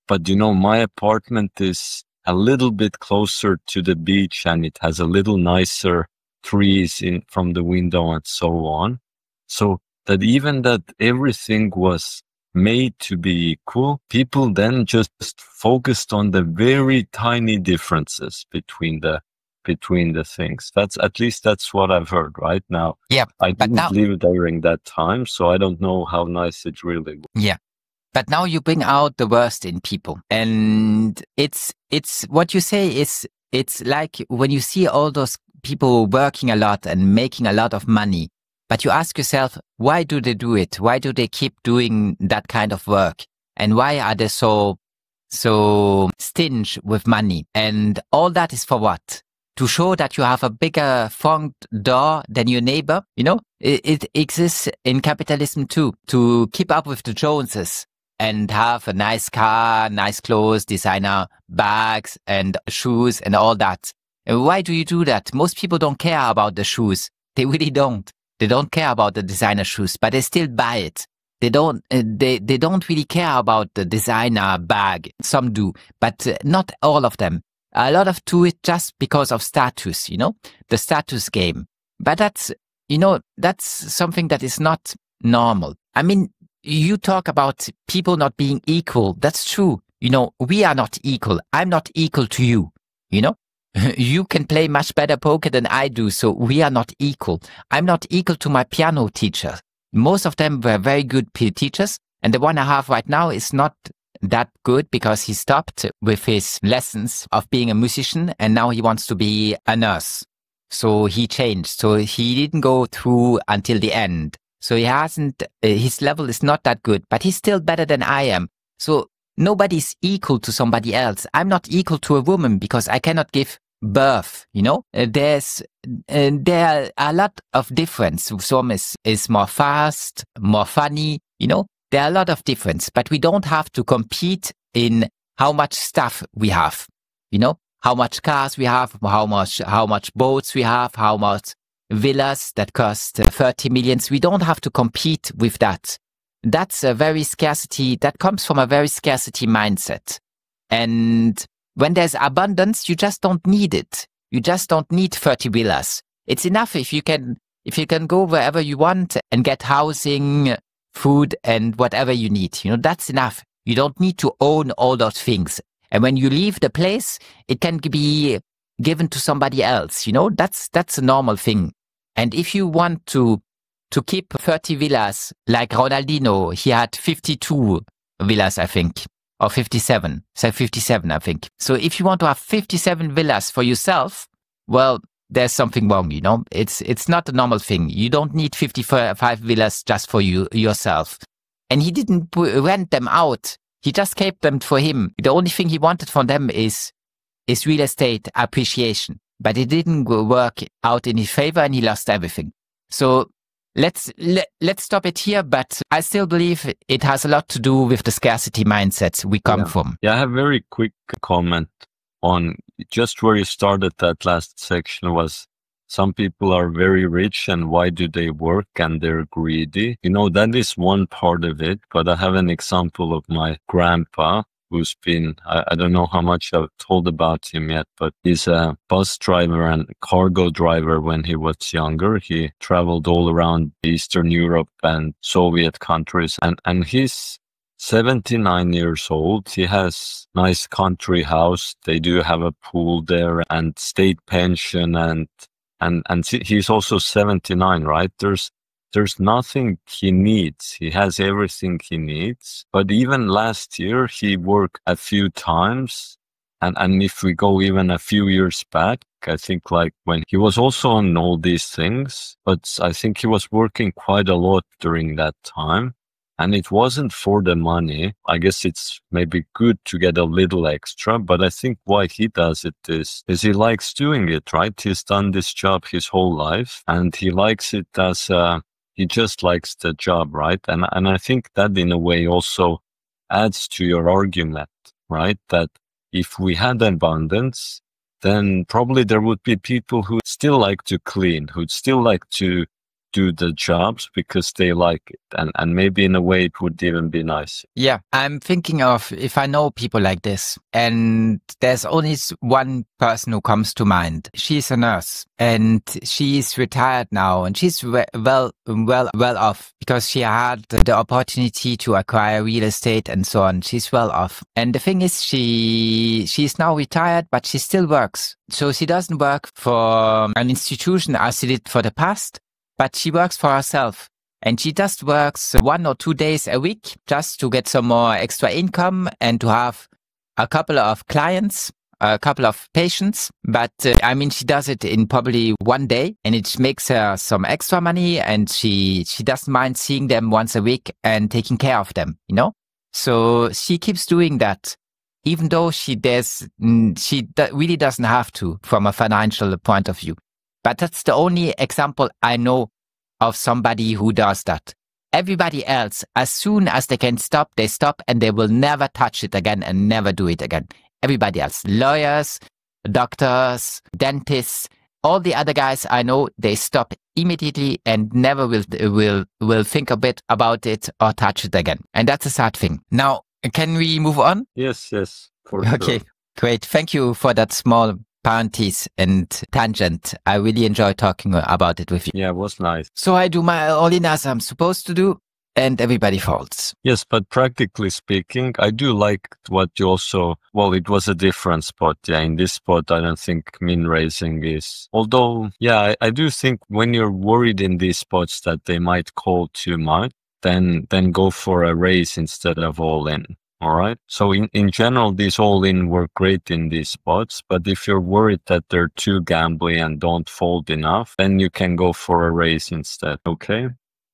but my apartment is a little bit closer to the beach and it has a little nicer trees in from the window and so on. So that even that everything was made to be equal, people then just focused on the very tiny differences between the things. That's what I've heard right now. Yeah. I But didn't now, live during that time, so I don't know how nice it really was. yeah. But now you bring out the worst in people. And it's what you say is, it's like when you see all those people working a lot and making a lot of money, but you ask yourself, why do they do it? Why do they keep doing that kind of work? And why are they so stingy with money? And all that is for what? To show that you have a bigger front door than your neighbor. It exists in capitalism too, to keep up with the Joneses and have a nice car, nice clothes, designer bags and shoes and all that. And why do you do that? Most people don't care about the shoes. They really don't. They don't care about the designer shoes, but they still buy it. They don't really care about the designer bag. Some do, but not all of them. A lot of do it just because of status, the status game. But that's something that is not normal. I mean, you talk about people not being equal. That's true. We are not equal. I'm not equal to you. You can play much better poker than I do, so we are not equal. I'm not equal to my piano teacher. Most of them were very good teachers, and the one I have right now is not that good because he stopped with his lessons of being a musician and now he wants to be a nurse. So he changed. So he didn't go through until the end. So he hasn't, his level is not that good, but he's still better than I am. So nobody's equal to somebody else. I'm not equal to a woman because I cannot give birth, there are a lot of difference. Some is more fast, more funny, there are a lot of difference, but we don't have to compete in how much stuff we have, how much cars we have, how much boats we have, how much villas that cost 30 millions. We don't have to compete with that. That's a very scarcity, that comes from a very scarcity mindset. And when there's abundance, you just don't need it. You just don't need 30 villas. It's enough if you can go wherever you want and get housing, food, and whatever you need. That's enough. You don't need to own all those things. And when you leave the place, it can be given to somebody else. That's a normal thing. And if you want to keep 30 villas, like Ronaldinho, he had 52 villas, I think. or 57. So 57, I think. So if you want to have 57 villas for yourself, well, there's something wrong, you know. It's not a normal thing. You don't need 55 villas just for yourself. And he didn't rent them out. He just kept them for him. The only thing he wanted from them is real estate appreciation. But it didn't work out in his favor, and he lost everything. So let's stop it here. But I still believe it has a lot to do with the scarcity mindsets we come from. Yeah, I have a very quick comment on just where you started. That last section was some people are very rich and why do they work, and they're greedy. You know, that is one part of it. But I have an example of my grandpa, who's been, I don't know how much I've told about him yet, but he's a bus driver and cargo driver when he was younger. He traveled all around Eastern Europe and Soviet countries, and he's 79 years old. He has nice country house. They do have a pool there and state pension, and he's also 79, right? There's nothing he needs. He has everything he needs. But even last year, he worked a few times. And if we go even a few years back, I think like when he was also on all these things, but I think he was working quite a lot during that time. And it wasn't for the money. I guess it's maybe good to get a little extra, but I think why he does it is he likes doing it, right? He's done this job his whole life, and he likes it as he just likes the job, right? And I think that in a way also adds to your argument, right? That if we had abundance, then probably there would be people who still like to clean, who'd still like to do the jobs because they like it. And maybe in a way it would even be nice. Yeah, I'm thinking of if I know people like this, and there's only one person who comes to mind. She's a nurse and she's retired now, and she's well off because she had the opportunity to acquire real estate and so on. She's well off. And the thing is, she's now retired, but she still works. So she doesn't work for an institution as she did for the past, but she works for herself. And she just works 1 or 2 days a week just to get some more extra income and to have a couple of clients, a couple of patients. But I mean, she does it in probably 1 day, and it makes her some extra money, and she doesn't mind seeing them once a week and taking care of them, you know? So she keeps doing that, even though she really doesn't have to from a financial point of view. But that's the only example I know of somebody who does that. Everybody else, as soon as they can stop, they stop, and they will never touch it again and never do it again. Everybody else, lawyers, doctors, dentists, all the other guys I know, they stop immediately and never will think a bit about it or touch it again. And that's a sad thing. Now, can we move on? Yes, for Okay, sure. great. Thank you for that small parenthesis and tangent. I really enjoy talking about it with you. Yeah, it was nice. So I do my all-in as I'm supposed to do, and everybody folds. Yes, but practically speaking, I do like what you also, well, it was a different spot. Yeah, in this spot, I don't think min raising is, although, yeah, I do think when you're worried in these spots that they might call too much, then go for a raise instead of all in. All right. So in general, these all in work great in these spots. But if you're worried that they're too gambly and don't fold enough, then you can go for a raise instead. Okay.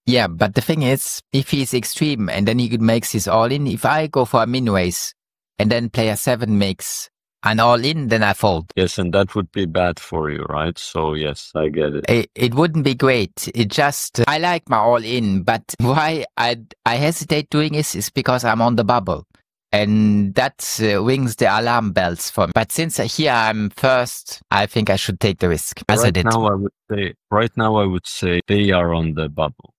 Yeah, but the thing is, if he's extreme and then he makes his all in, if I go for a min raise and then player 7 makes an all in, then I fold. Yes, and that would be bad for you, right? So yes, I get it. It wouldn't be great. It just, I like my all in, but why I hesitate doing this is because I'm on the bubble. And that rings the alarm bells for me. But since here I'm first, I think I should take the risk, as I did. Right now I would say they are on the bubble.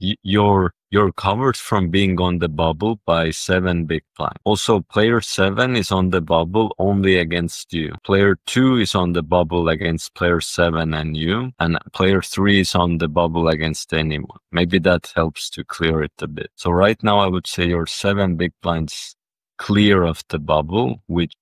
You're covered from being on the bubble by 7 big blind. Also, player 7 is on the bubble only against you. Player 2 is on the bubble against player 7 and you. And player 3 is on the bubble against anyone. Maybe that helps to clear it a bit. So right now I would say you're 7 big blinds clear of the bubble, which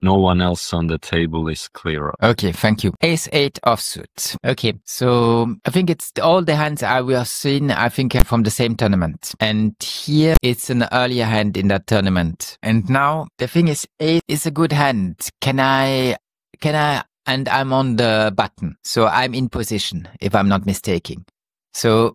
no one else on the table is clear. Okay, thank you. Ace-8 offsuit. Okay, so I think it's all the hands I was seeing, I think, are from the same tournament. And here it's an earlier hand in that tournament. And now the thing is, ace is a good hand. Can I, and I'm on the button. So I'm in position, if I'm not mistaken. So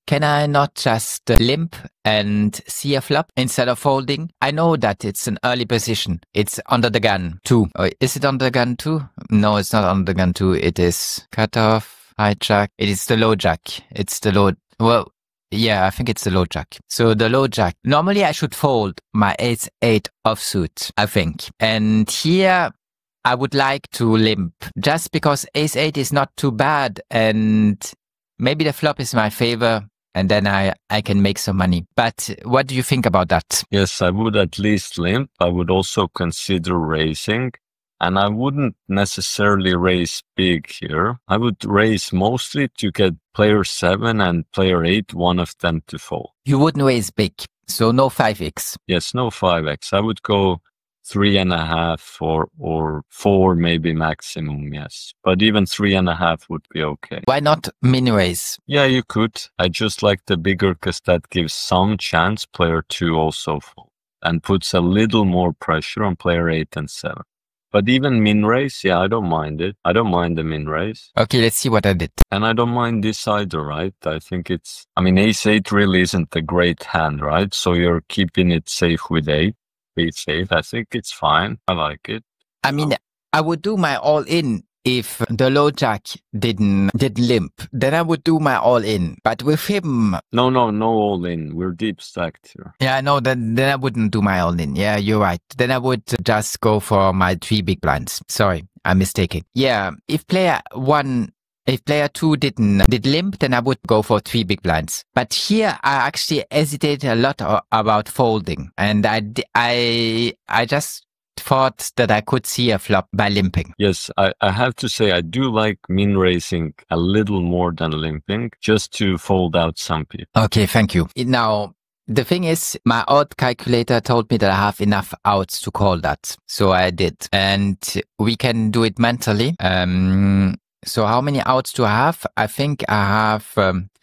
can I not just limp and see a flop instead of folding? I know that it's an early position. It's under the gun too. Oh, is it under the gun too? No, it's not under the gun too. It is cutoff, hijack. It is the low jack. It's the low. Well, yeah, I think it's the low jack. So the low jack. Normally I should fold my ace-8 offsuit, I think. And here I would like to limp just because ace-8 is not too bad and maybe the flop is my favor. And then I can make some money. But what do you think about that? Yes, I would at least limp. I would also consider raising. And I wouldn't necessarily raise big here. I would raise mostly to get player 7 and player 8, one of them to fold. You wouldn't raise big. So no 5x. Yes, no 5x. I would go 3.5 or 4 maybe maximum, yes. But even 3.5 would be okay. Why not min raise? Yeah, you could. I just like the bigger because that gives some chance player 2 also fold and puts a little more pressure on player 8 and 7. But even min raise, yeah, I don't mind it. I don't mind the min raise. Okay, let's see what I did. And I don't mind this either, right? I think ace-8 really isn't a great hand, right? So you're keeping it safe with 8. Be safe. I think it's fine. I like it. I mean, I would do my all-in if the low jack didn't limp. Then I would do my all-in. But with him... No all-in. We're deep stacked here. Yeah, no, then I wouldn't do my all-in. Yeah, you're right. Then I would just go for my 3 big blinds. Sorry, I'm mistaken. Yeah, if player 2 did limp, then I would go for 3 big blinds. But here I actually hesitated a lot about folding. And I just thought that I could see a flop by limping. Yes, I have to say I do like min raising a little more than limping just to fold out some people. Okay, thank you. Now, the thing is, my odd calculator told me that I have enough outs to call that. So I did. And we can do it mentally. So how many outs do I have? I think I have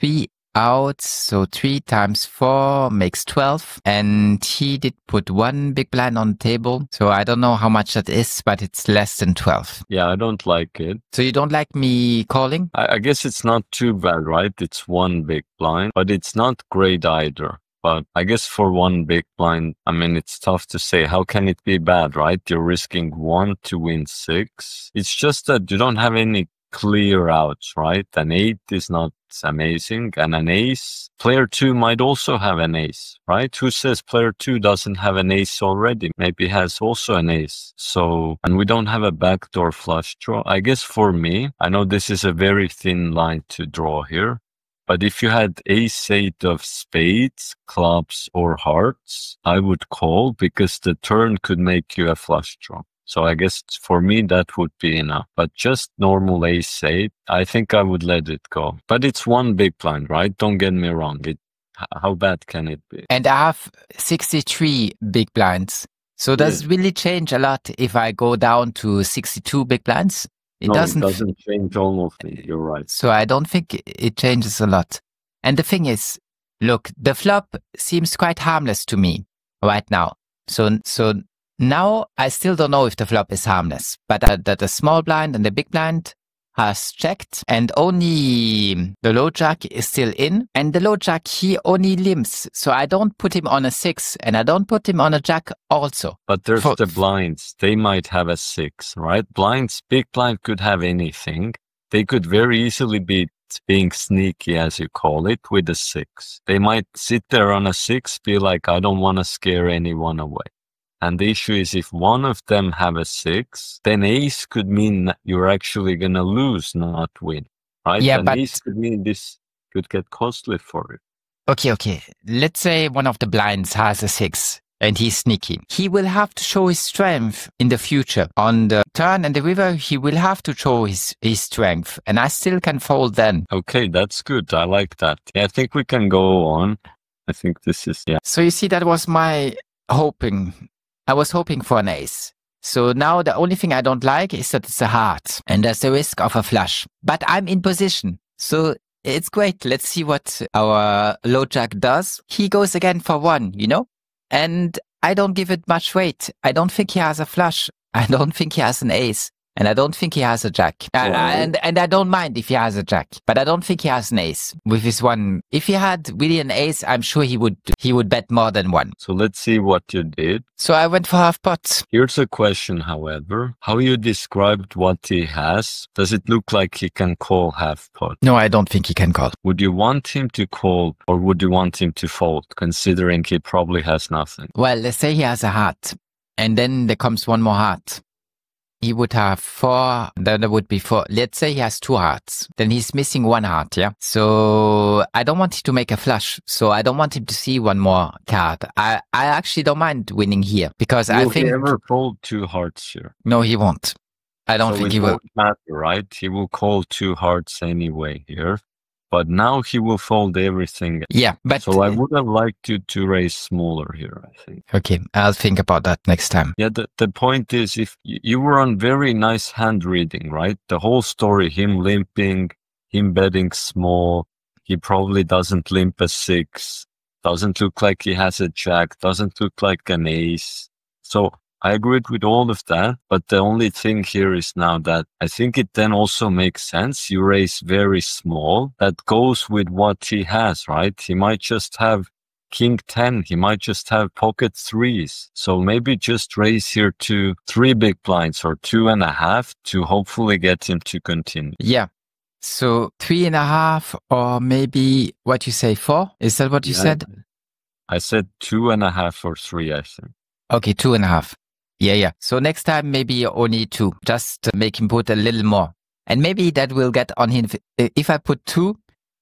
3 outs. So 3 times 4 makes 12. And he did put 1 big blind on the table. So I don't know how much that is, but it's less than 12. Yeah, I don't like it. So you don't like me calling? I guess it's not too bad, right? It's 1 big blind, but it's not great either. But I guess for 1 big blind, it's tough to say. How can it be bad, right? You're risking 1 to win 6. It's just that you don't have any clear outs, right? An 8 is not amazing, and an ace. Player 2 might also have an ace, right? Who says player 2 doesn't have an ace already? Maybe has also an ace. So, and we don't have a backdoor flush draw. I guess for me, I know this is a very thin line to draw here, but if you had ace-8 of spades, clubs, or hearts, I would call because the turn could make you a flush draw. So I guess for me, that would be enough. But just normal ace-8, I think I would let it go. But it's 1 big blind, right? Don't get me wrong. How bad can it be? And I have 63 big blinds. So does it really change a lot if I go down to 62 big blinds? It doesn't change almost. You're right. So I don't think it changes a lot. And the thing is, look, the flop seems quite harmless to me right now. So now I still don't know if the flop is harmless, but that the small blind and the big blind has checked and only the low jack is still in, and the low jack, he only limps. So I don't put him on a 6 and I don't put him on a jack also. But there's the blinds. They might have a 6, right? Blinds, big blind could have anything. They could very easily be being sneaky, as you call it, with a 6. They might sit there on a 6, be like, I don't want to scare anyone away. And the issue is if one of them have a 6, then ace could mean that you're actually going to lose, not win, right? Yeah, and but ace could mean this could get costly for you. Okay. Let's say one of the blinds has a 6 and he's sneaky. He will have to show his strength in the future. On the turn and the river, he will have to show his strength. And I still can fold then. Okay, that's good. I like that. Yeah, I think we can go on. I think this is, yeah. So you see, that was my hoping. I was hoping for an ace. So now the only thing I don't like is that it's a heart and there's a risk of a flush. But I'm in position. So it's great. Let's see what our low jack does. He goes again for 1, and I don't give it much weight. I don't think he has a flush. I don't think he has an ace. And I don't think he has a jack. And I don't mind if he has a jack, but I don't think he has an ace with his 1. If he had really an ace, I'm sure he would bet more than 1. So let's see what you did. So I went for half pot. Here's a question, however. How you described what he has, does it look like he can call half pot? No, I don't think he can call. Would you want him to call or would you want him to fold, considering he probably has nothing? Well, let's say he has a heart and then there comes 1 more heart. He would have 4, then there would be 4. Let's say he has 2 hearts. Then he's missing 1 heart, yeah? So I don't want him to make a flush. So I don't want him to see 1 more card. I actually don't mind winning here because I think... Will he ever fold 2 hearts here? No, he won't. I don't think he will. It won't matter, right? He will call 2 hearts anyway here. But now he will fold everything. Yeah, but... So I would have liked you to raise smaller here, I think. Okay, I'll think about that next time. Yeah, the point is, if you were on very nice hand reading, right? The whole story, him limping, him betting small, he probably doesn't limp a 6, doesn't look like he has a jack, doesn't look like an ace. So I agreed with all of that, but the only thing here is now that I think it then also makes sense. You raise very small. That goes with what he has, right? He might just have King 10. He might just have pocket 3s. So maybe just raise here to 3 big blinds or 2.5 to hopefully get him to continue. Yeah. So 3.5 or maybe what you say, 4? Is that what you said? I said 2.5 or 3, I think. Okay, 2.5. Yeah. So next time, maybe only 2. Just to make him put a little more. And maybe that will get on him. If I put 2,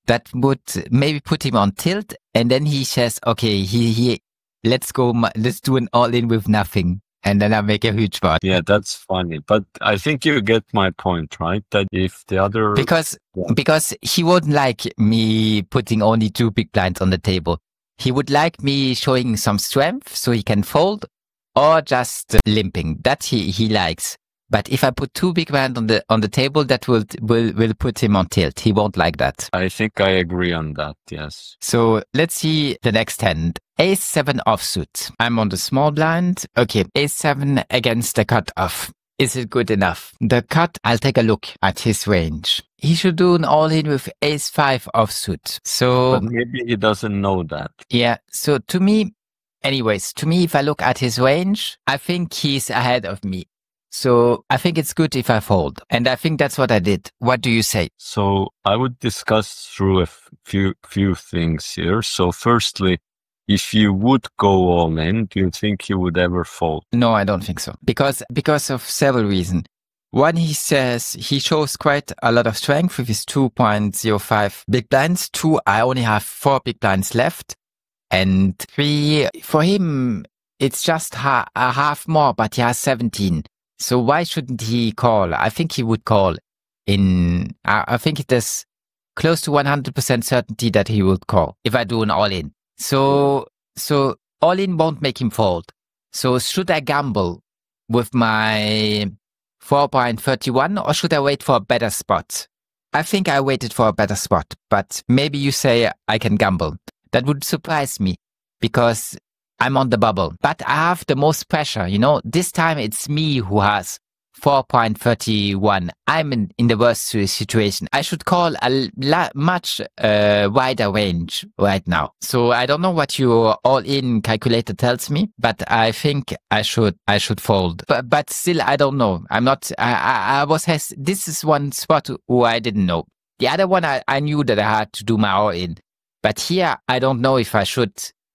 that would maybe put him on tilt. And then he says, okay, let's do an all-in with nothing. And then I make a huge pot. Yeah, that's funny. But I think you get my point, right? That if the other... Because he wouldn't like me putting only 2 big blinds on the table. He would like me showing some strength so he can fold. Or just limping. That he likes. But if I put 2 big blinds on the table, that will put him on tilt. He won't like that. I think I agree on that, yes. So let's see the next hand. Ace 7 offsuit. I'm on the small blind. Okay, Ace 7 against the cutoff. Is it good enough? The cut, I'll take a look at his range. He should do an all-in with Ace 5 offsuit. So... But maybe he doesn't know that. Yeah, so to me... Anyways, to me, if I look at his range, I think he's ahead of me. So I think it's good if I fold. And I think that's what I did. What do you say? So I would discuss through a few things here. So firstly, if you would go all in, do you think you would ever fold? No, I don't think so. Because of several reasons. One, he says he shows quite a lot of strength with his 2.05 big blinds. 2, I only have 4 big blinds left. And 3, for him, it's just a half more, but he has 17. So why shouldn't he call? I think he would call I think it is close to 100% certainty that he would call if I do an all-in. So all-in won't make him fold. So should I gamble with my 4.31 or should I wait for a better spot? I think I waited for a better spot, but maybe you say I can gamble. That would surprise me because I'm on the bubble. But I have the most pressure, This time it's me who has 4.31. I'm in the worst situation. I should call a much wider range right now. So I don't know what your all-in calculator tells me, but I think I should fold. But still, I don't know. I'm not. This is one spot who I didn't know. The other one, I knew that I had to do my all-in. But here, I don't know if I should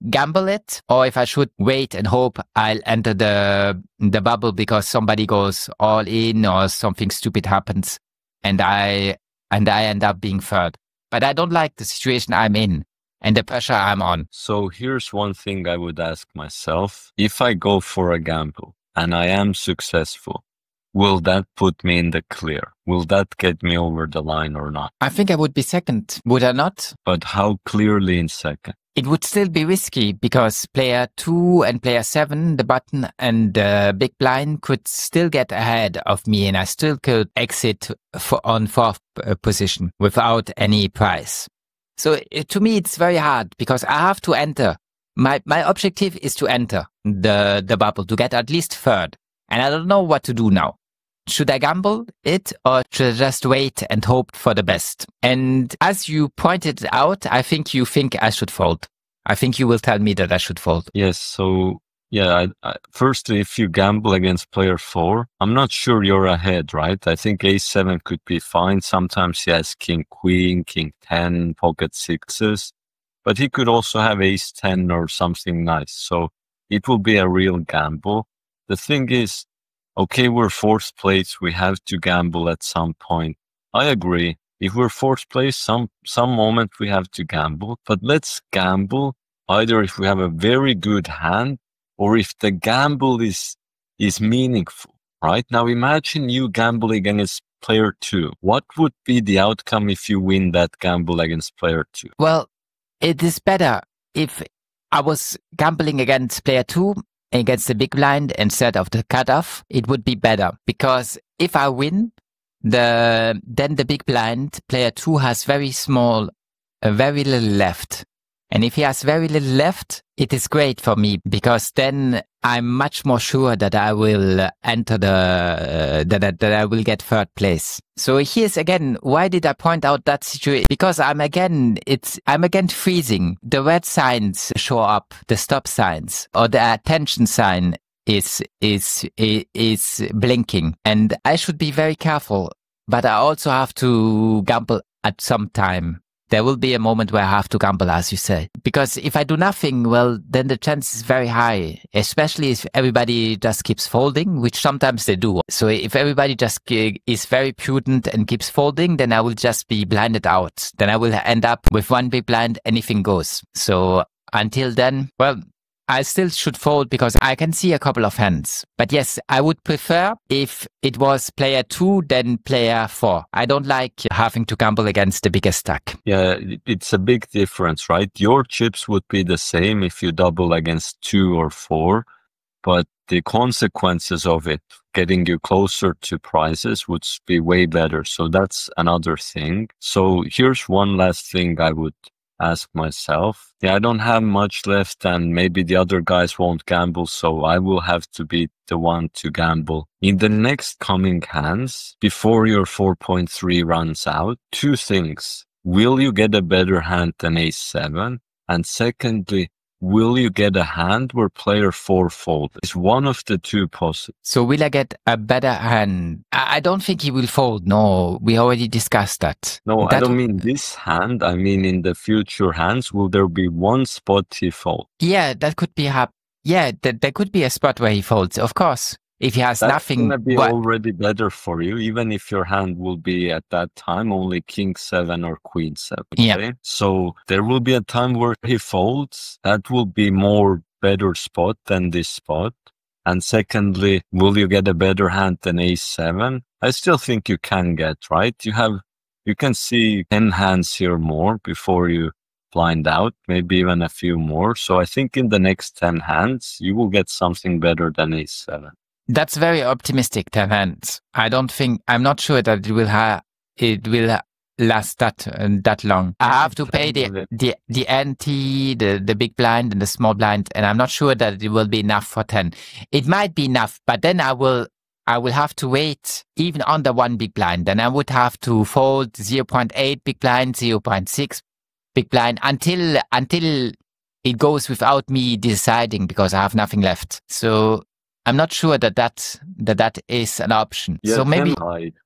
gamble it or if I should wait and hope I'll enter the bubble because somebody goes all in or something stupid happens and I end up being third. But I don't like the situation I'm in and the pressure I'm on. So here's one thing I would ask myself. If I go for a gamble and I am successful, will that put me in the clear? Will that get me over the line or not? I think I would be second, would I not? But how clearly in second? it would still be risky because player 2 and player 7, the button and the big blind, could still get ahead of me, and I still could exit on fourth position without any prize. So to me, it's very hard because I have to enter. My objective is to enter the bubble, to get at least third. And I don't know what to do now. Should I gamble it, or should I just wait and hope for the best? And as you pointed out, I think you think I should fold. I think you will tell me that I should fold. Yes, so yeah, firstly, if you gamble against player 4, I'm not sure you're ahead, right? I think ace-7 could be fine. Sometimes he has king-queen, king-10, pocket sixes, but he could also have ace-10 or something nice. So it will be a real gamble. The thing is, okay, we're fourth place. We have to gamble at some point. I agree. If we're fourth place, some moment we have to gamble. But let's gamble either if we have a very good hand or if the gamble is meaningful, right? Now imagine you gambling against player 2. What would be the outcome if you win that gamble against player 2? Well, it is better if I was gambling against player 2 against the big blind instead of the cutoff. It would be better because if I win, then the big blind player 2 has very little left. And if he has very little left, it is great for me because then I'm much more sure that I will enter that I will get third place. So here's again, why did I point out that situation? Because I'm again freezing. The red signs show up, the stop signs, or the attention sign is blinking, and I should be very careful. But I also have to gamble at some time. There will be a moment where I have to gamble, as you say. Because if I do nothing, well, then the chance is very high, especially if everybody just keeps folding, which sometimes they do. So if everybody just is very prudent and keeps folding, then I will just be blinded out. Then I will end up with one big blind, anything goes. So until then, well, I still should fold because I can see a couple of hands. But yes, I would prefer if it was player 2 than player 4. I don't like having to gamble against the biggest stack. Yeah, it's a big difference, right? Your chips would be the same if you double against 2 or 4, but the consequences of it, getting you closer to prizes, would be way better. So that's another thing. So here's one last thing I would ask myself. Yeah, I don't have much left and maybe the other guys won't gamble, so I will have to be the one to gamble. In the next coming hands, before your 4.3 runs out, two things. Will you get a better hand than ace-7? And secondly, will you get a hand where player 4 folds? Is one of the two possible? So will I get a better hand? I don't think he will fold. No, we already discussed that. No, I don't mean this hand. I mean in the future hands, will there be one spot he folds? Yeah, that could be there could be a spot where he folds, of course. If he has nothing, that's gonna be already better for you, even if your hand will be at that time only king 7 or queen 7. Yeah. Okay? So there will be a time where he folds. That will be more better spot than this spot. And secondly, will you get a better hand than ace-7? I still think you can get, right? You can see 10 hands here more before you blind out, maybe even a few more. So I think in the next 10 hands, you will get something better than ace-7. That's very optimistic, 10 hands. I'm not sure that it will last that long. I have to pay the ante, the big blind and the small blind, and I'm not sure that it will be enough for 10. It might be enough, but then I will have to wait even under one big blind. Then I would have to fold 0.8 big blind, 0.6 big blind until it goes without me deciding because I have nothing left. So I'm not sure that is an option. Yeah, so maybe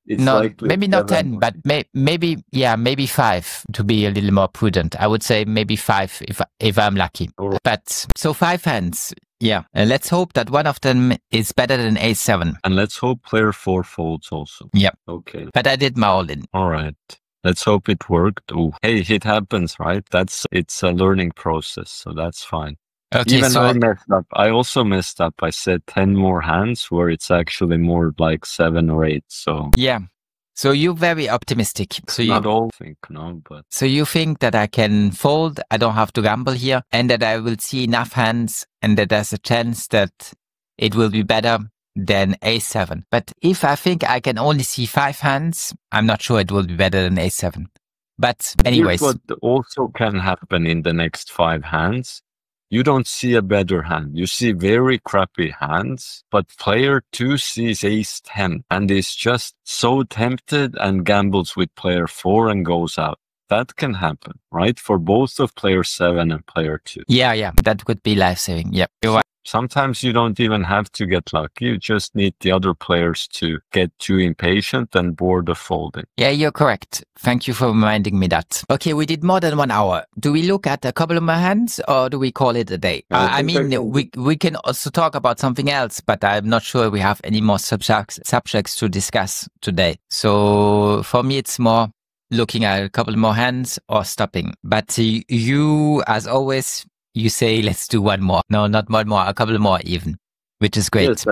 maybe not 10, but maybe 5 to be a little more prudent. I would say maybe 5 if I'm lucky. Right. But so 5 hands. Yeah, let's hope that one of them is better than ace-7. And let's hope player 4 folds also. Yeah. Okay. But I did my all in. All right. Let's hope it worked. Ooh. Hey, it happens, right? It's a learning process, so that's fine. Okay, Even so I messed up. I also messed up. I said 10 more hands where it's actually more like 7 or 8. So yeah. So you're very optimistic. So Not all think, no, but So you think that I can fold, I don't have to gamble here, and that I will see enough hands, and that there's a chance that it will be better than a7. But if I think I can only see 5 hands, I'm not sure it will be better than a7. But anyways. here's what also can happen in the next 5 hands. You don't see a better hand. You see very crappy hands, but player 2 sees ace 10 and is just so tempted and gambles with player 4 and goes out. That can happen, right? For both of player 7 and player 2. Yeah, that could be life-saving. Yeah, you're right. Sometimes you don't even have to get lucky. You just need the other players to get too impatient and bored of folding. Yeah, you're correct. Thank you for reminding me that. Okay, we did more than 1 hour. Do we look at a couple of more hands or do we call it a day? I mean, we can also talk about something else, but I'm not sure we have any more subjects to discuss today. So for me, it's more looking at a couple more hands or stopping. But you, as always, you say, let's do 1 more. No, not 1 more, a couple more even, which is great. Yes,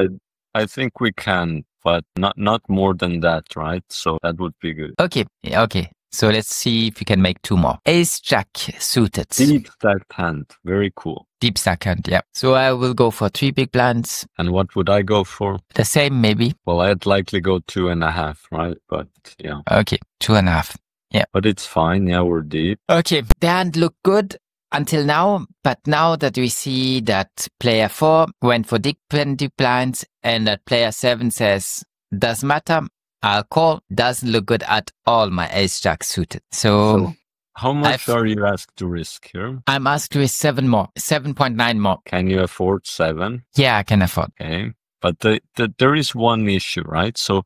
I think we can, but not more than that, right? So that would be good. Okay. So let's see if we can make 2 more. Ace Jack suited. Deep stacked hand. Very cool. Deep stack hand, yeah. So I will go for 3 big blinds. And what would I go for? The same, maybe. Well, I'd likely go 2.5, right? But yeah. Okay, 2.5. Yeah. But it's fine. Yeah, we're deep. Okay, the hand looked good until now, but now that we see that player 4 went for deep blinds and that player 7 says, doesn't matter, I'll call, doesn't look good at all, my ace jack suited. So how much are you asked to risk here? I'm asked to risk 7 more, 7.9 more. Can you afford 7? Yeah, I can afford. Okay, but there is one issue, right? So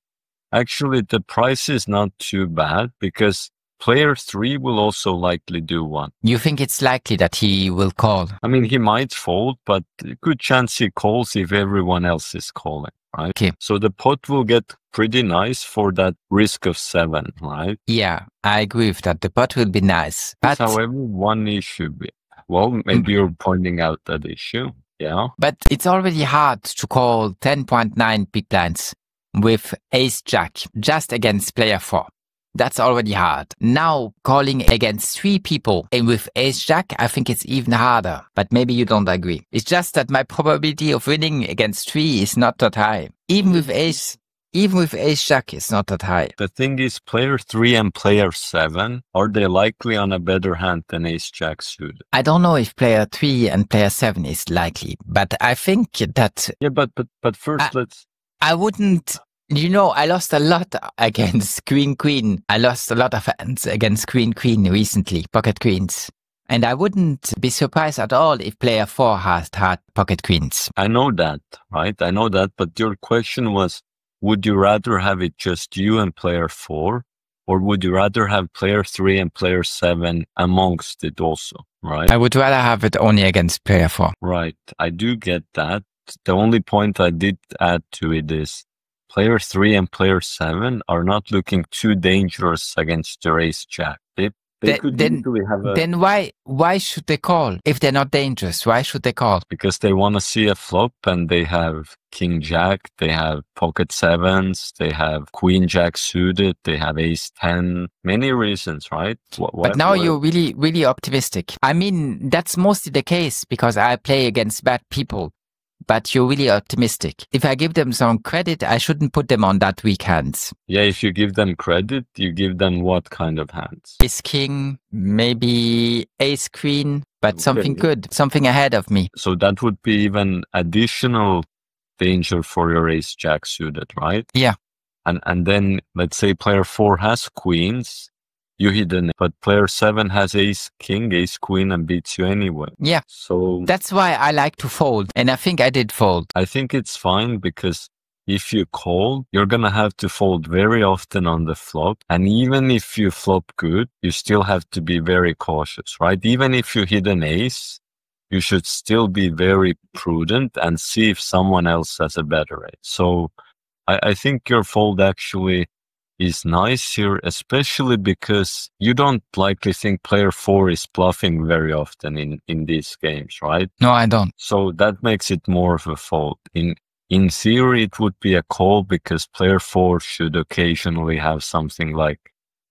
actually the price is not too bad because player 3 will also likely do 1. You think it's likely that he will call? I mean, he might fold, but good chance he calls if everyone else is calling, right? Okay. So the pot will get pretty nice for that risk of 7, right? Yeah, I agree with that. The pot will be nice. But however, one issue. Well, maybe you're pointing out that issue. Yeah. But it's already hard to call 10.9 big blinds with ace jack just against player 4. That's already hard. Now calling against 3 people and with ace jack, I think it's even harder. But maybe you don't agree. It's just that my probability of winning against 3 is not that high. Even with ace jack, it's not that high. The thing is, player 3 and player 7, are they likely on a better hand than ace jack suited? I don't know if player 3 and player 7 is likely, but I think that... Yeah, but first let's... I wouldn't... You know, I lost a lot against queen. I lost a lot of hands against queen recently, pocket queens. And I wouldn't be surprised at all if player 4 had pocket queens. I know that, right? I know that, but your question was, would you rather have it just you and player 4? Or would you rather have player 3 and player 7 amongst it also, right? I would rather have it only against player 4. Right, I do get that. The only point I did add to it is, player 3 and player 7 are not looking too dangerous against their ace jack. They could easily have a... Then why should they call? If they're not dangerous, why should they call? Because they want to see a flop and they have king jack, they have pocket 7s, they have queen jack suited, they have ace 10. Many reasons, right? But now you're really, really optimistic. I mean, that's mostly the case because I play against bad people. But you're really optimistic. If I give them some credit, I shouldn't put them on that weak hands. Yeah, if you give them credit, you give them what kind of hands? Ace king, maybe ace queen, but something good, something ahead of me. So that would be even additional danger for your ace jack suited, right? Yeah. And then let's say player 4 has queens. You hidden, but player 7 has ace king, ace queen, and beats you anyway. Yeah. So that's why I like to fold, and I think I did fold. I think it's fine because if you call, you're gonna have to fold very often on the flop, and even if you flop good, you still have to be very cautious, right? Even if you hit an ace, you should still be very prudent and see if someone else has a better ace. So I think your fold actually is nice here, especially because you don't likely think player 4 is bluffing very often in these games, right? No, I don't. So that makes it more of a fold. In in theory, it would be a call because player 4 should occasionally have something like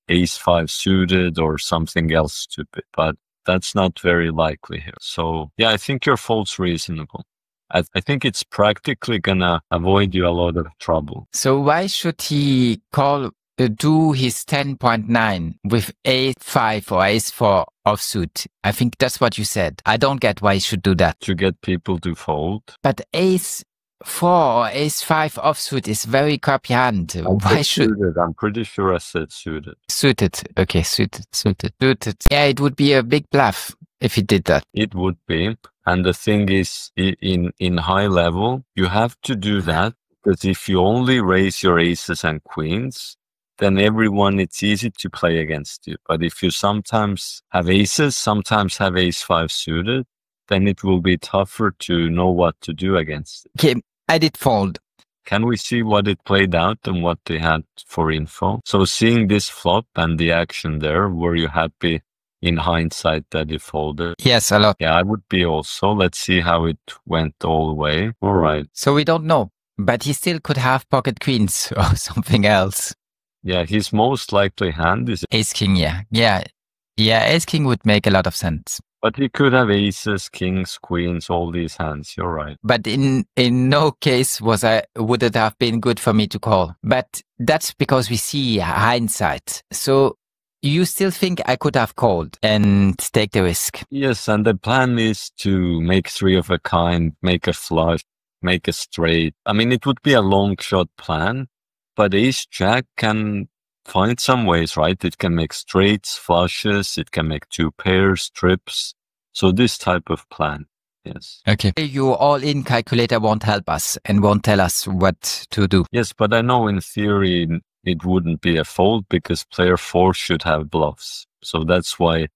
ace-5 suited or something else stupid, but that's not very likely here. So yeah, I think your fold's reasonable. I think it's practically gonna avoid you a lot of trouble. So why should he call do his 10.9 with a5 or ace4 offsuit? I think that's what you said. I don't get why he should do that. To get people to fold. But ace4 or ace5 offsuit is very copy hand. Why should... Suited. I'm pretty sure I said suited. Suited. Okay, suited. Yeah, it would be a big bluff if he did that. It would be. And the thing is, in high level, you have to do that because if you only raise your aces and queens, then everyone, it's easy to play against you. But if you sometimes have aces, sometimes have ace-5 suited, then it will be tougher to know what to do against it. Okay, I did fold. Can we see what it played out and what they had for info? So seeing this flop and the action there, were you happy in hindsight that you folded? Yes, a lot. Yeah, I would be also. Let's see how it went all the way. All right. So we don't know, but he still could have pocket queens or something else. Yeah, his most likely hand is Ace King, yeah, Ace King would make a lot of sense. but he could have aces, kings, queens, all these hands. You're right. But in no case would it have been good for me to call. But that's because we see hindsight. So you still think I could have called and take the risk? Yes, and the plan is to make 3 of a kind, make a flush, make a straight. I mean, it would be a long shot plan, but ace-jack can find some ways, right? It can make straights, flushes, it can make 2 pairs, trips. So this type of plan, yes. Okay. Your all-in calculator won't help us and won't tell us what to do. Yes, but I know in theory it wouldn't be a fold because player 4 should have bluffs. So that's why.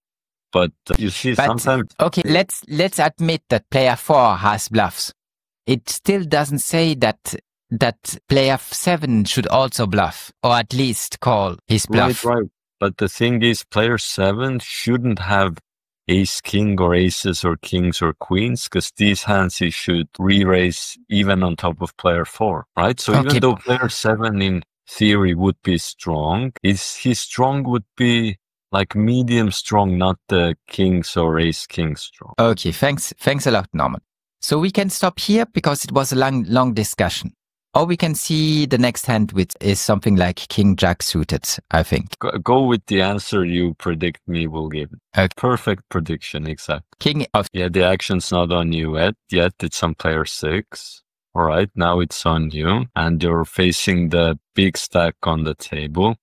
But you see, sometimes. Okay, let's admit that player 4 has bluffs. It still doesn't say that player 7 should also bluff, or at least call his bluff. Right. But the thing is, player 7 shouldn't have ace king or aces or kings or queens, because these hands he should re-raise even on top of player 4, right? So even though player 7 in theory would be strong, his strong would be like medium strong, not the kings or ace king strong. Okay, thanks a lot, Norman. So we can stop here because it was a long discussion. Or we can see the next hand, which is something like King Jack suited, I think. Go with the answer you predict me will give. Okay. Perfect prediction, exactly. King of... Yeah, the action's not on you yet. It's on player 6. All right, now it's on you. And you're facing the big stack on the table,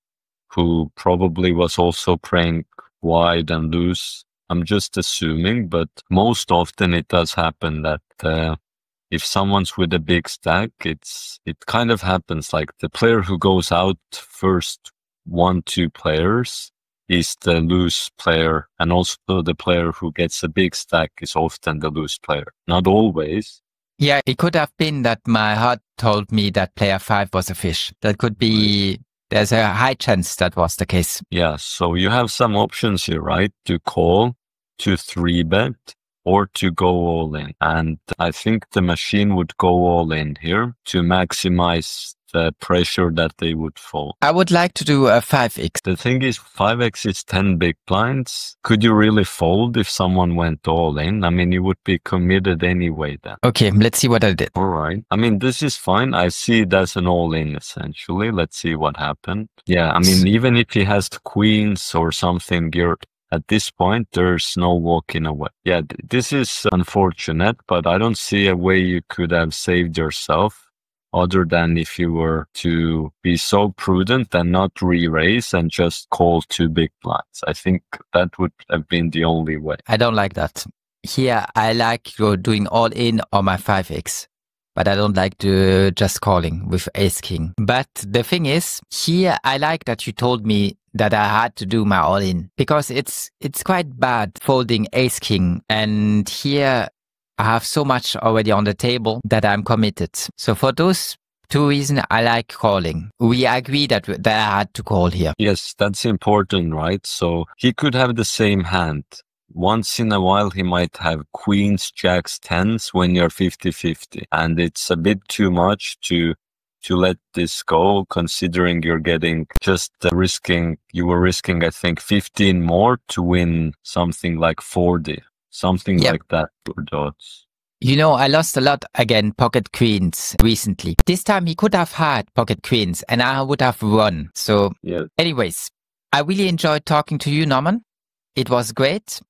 who probably was also playing wide and loose. I'm just assuming, but most often it does happen that if someone's with a big stack, it kind of happens like the player who goes out first 1-2 players is the loose player, and also the player who gets a big stack is often the loose player. Not always. Yeah, it could have been that my heart told me that player 5 was a fish. That could be, there's a high chance that was the case. Yeah, so you have some options here, right? To call, to 3-bet, or to go all in. And I think the machine would go all in here to maximize the pressure that they would fold. I would like to do a 5x. The thing is, 5x is 10 big blinds. Could you really fold if someone went all in? I mean, you would be committed anyway then. Okay, let's see what I did. All right. I mean, this is fine. I see it as an all in essentially. Let's see what happened. Yeah, I mean, even if he has the queens or something, at this point, there's no walking away. Yeah, this is unfortunate, but I don't see a way you could have saved yourself other than if you were to be so prudent and not re-raise and just call 2 big blinds. I think that would have been the only way. I don't like that. Here, I like doing all in on my 5x. But I don't like just calling with ace king. But the thing is, here I like that you told me that I had to do my all in, because it's quite bad folding ace king, and here I have so much already on the table that I'm committed. So for those 2 reasons, I like calling. We agree that I had to call here. Yes, that's important, right? So he could have the same hand once in a while he might have queens, jacks, tens when you're 50-50. And it's a bit too much to let this go, considering you're getting just you were risking, I think, 15 more to win something like 40, something like that for dots. You know, I lost a lot again pocket queens recently. This time he could have had pocket queens and I would have won. So anyways, I really enjoyed talking to you, Norman. It was great.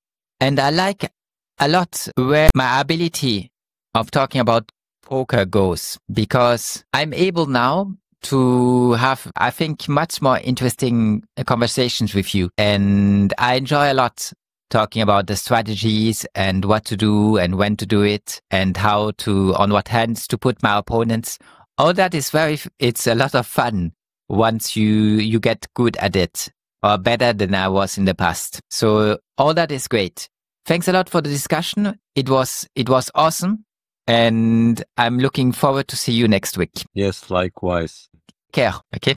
And I like a lot where my ability of talking about poker goes, because I'm able now to have, I think, much more interesting conversations with you. And I enjoy a lot talking about the strategies and what to do and when to do it and how to, on what hands to put my opponents. All that is it's a lot of fun once you get good at it, or better than I was in the past. So all that is great. Thanks a lot for the discussion. It was awesome. And I'm looking forward to see you next week. Yes, likewise. Care, okay?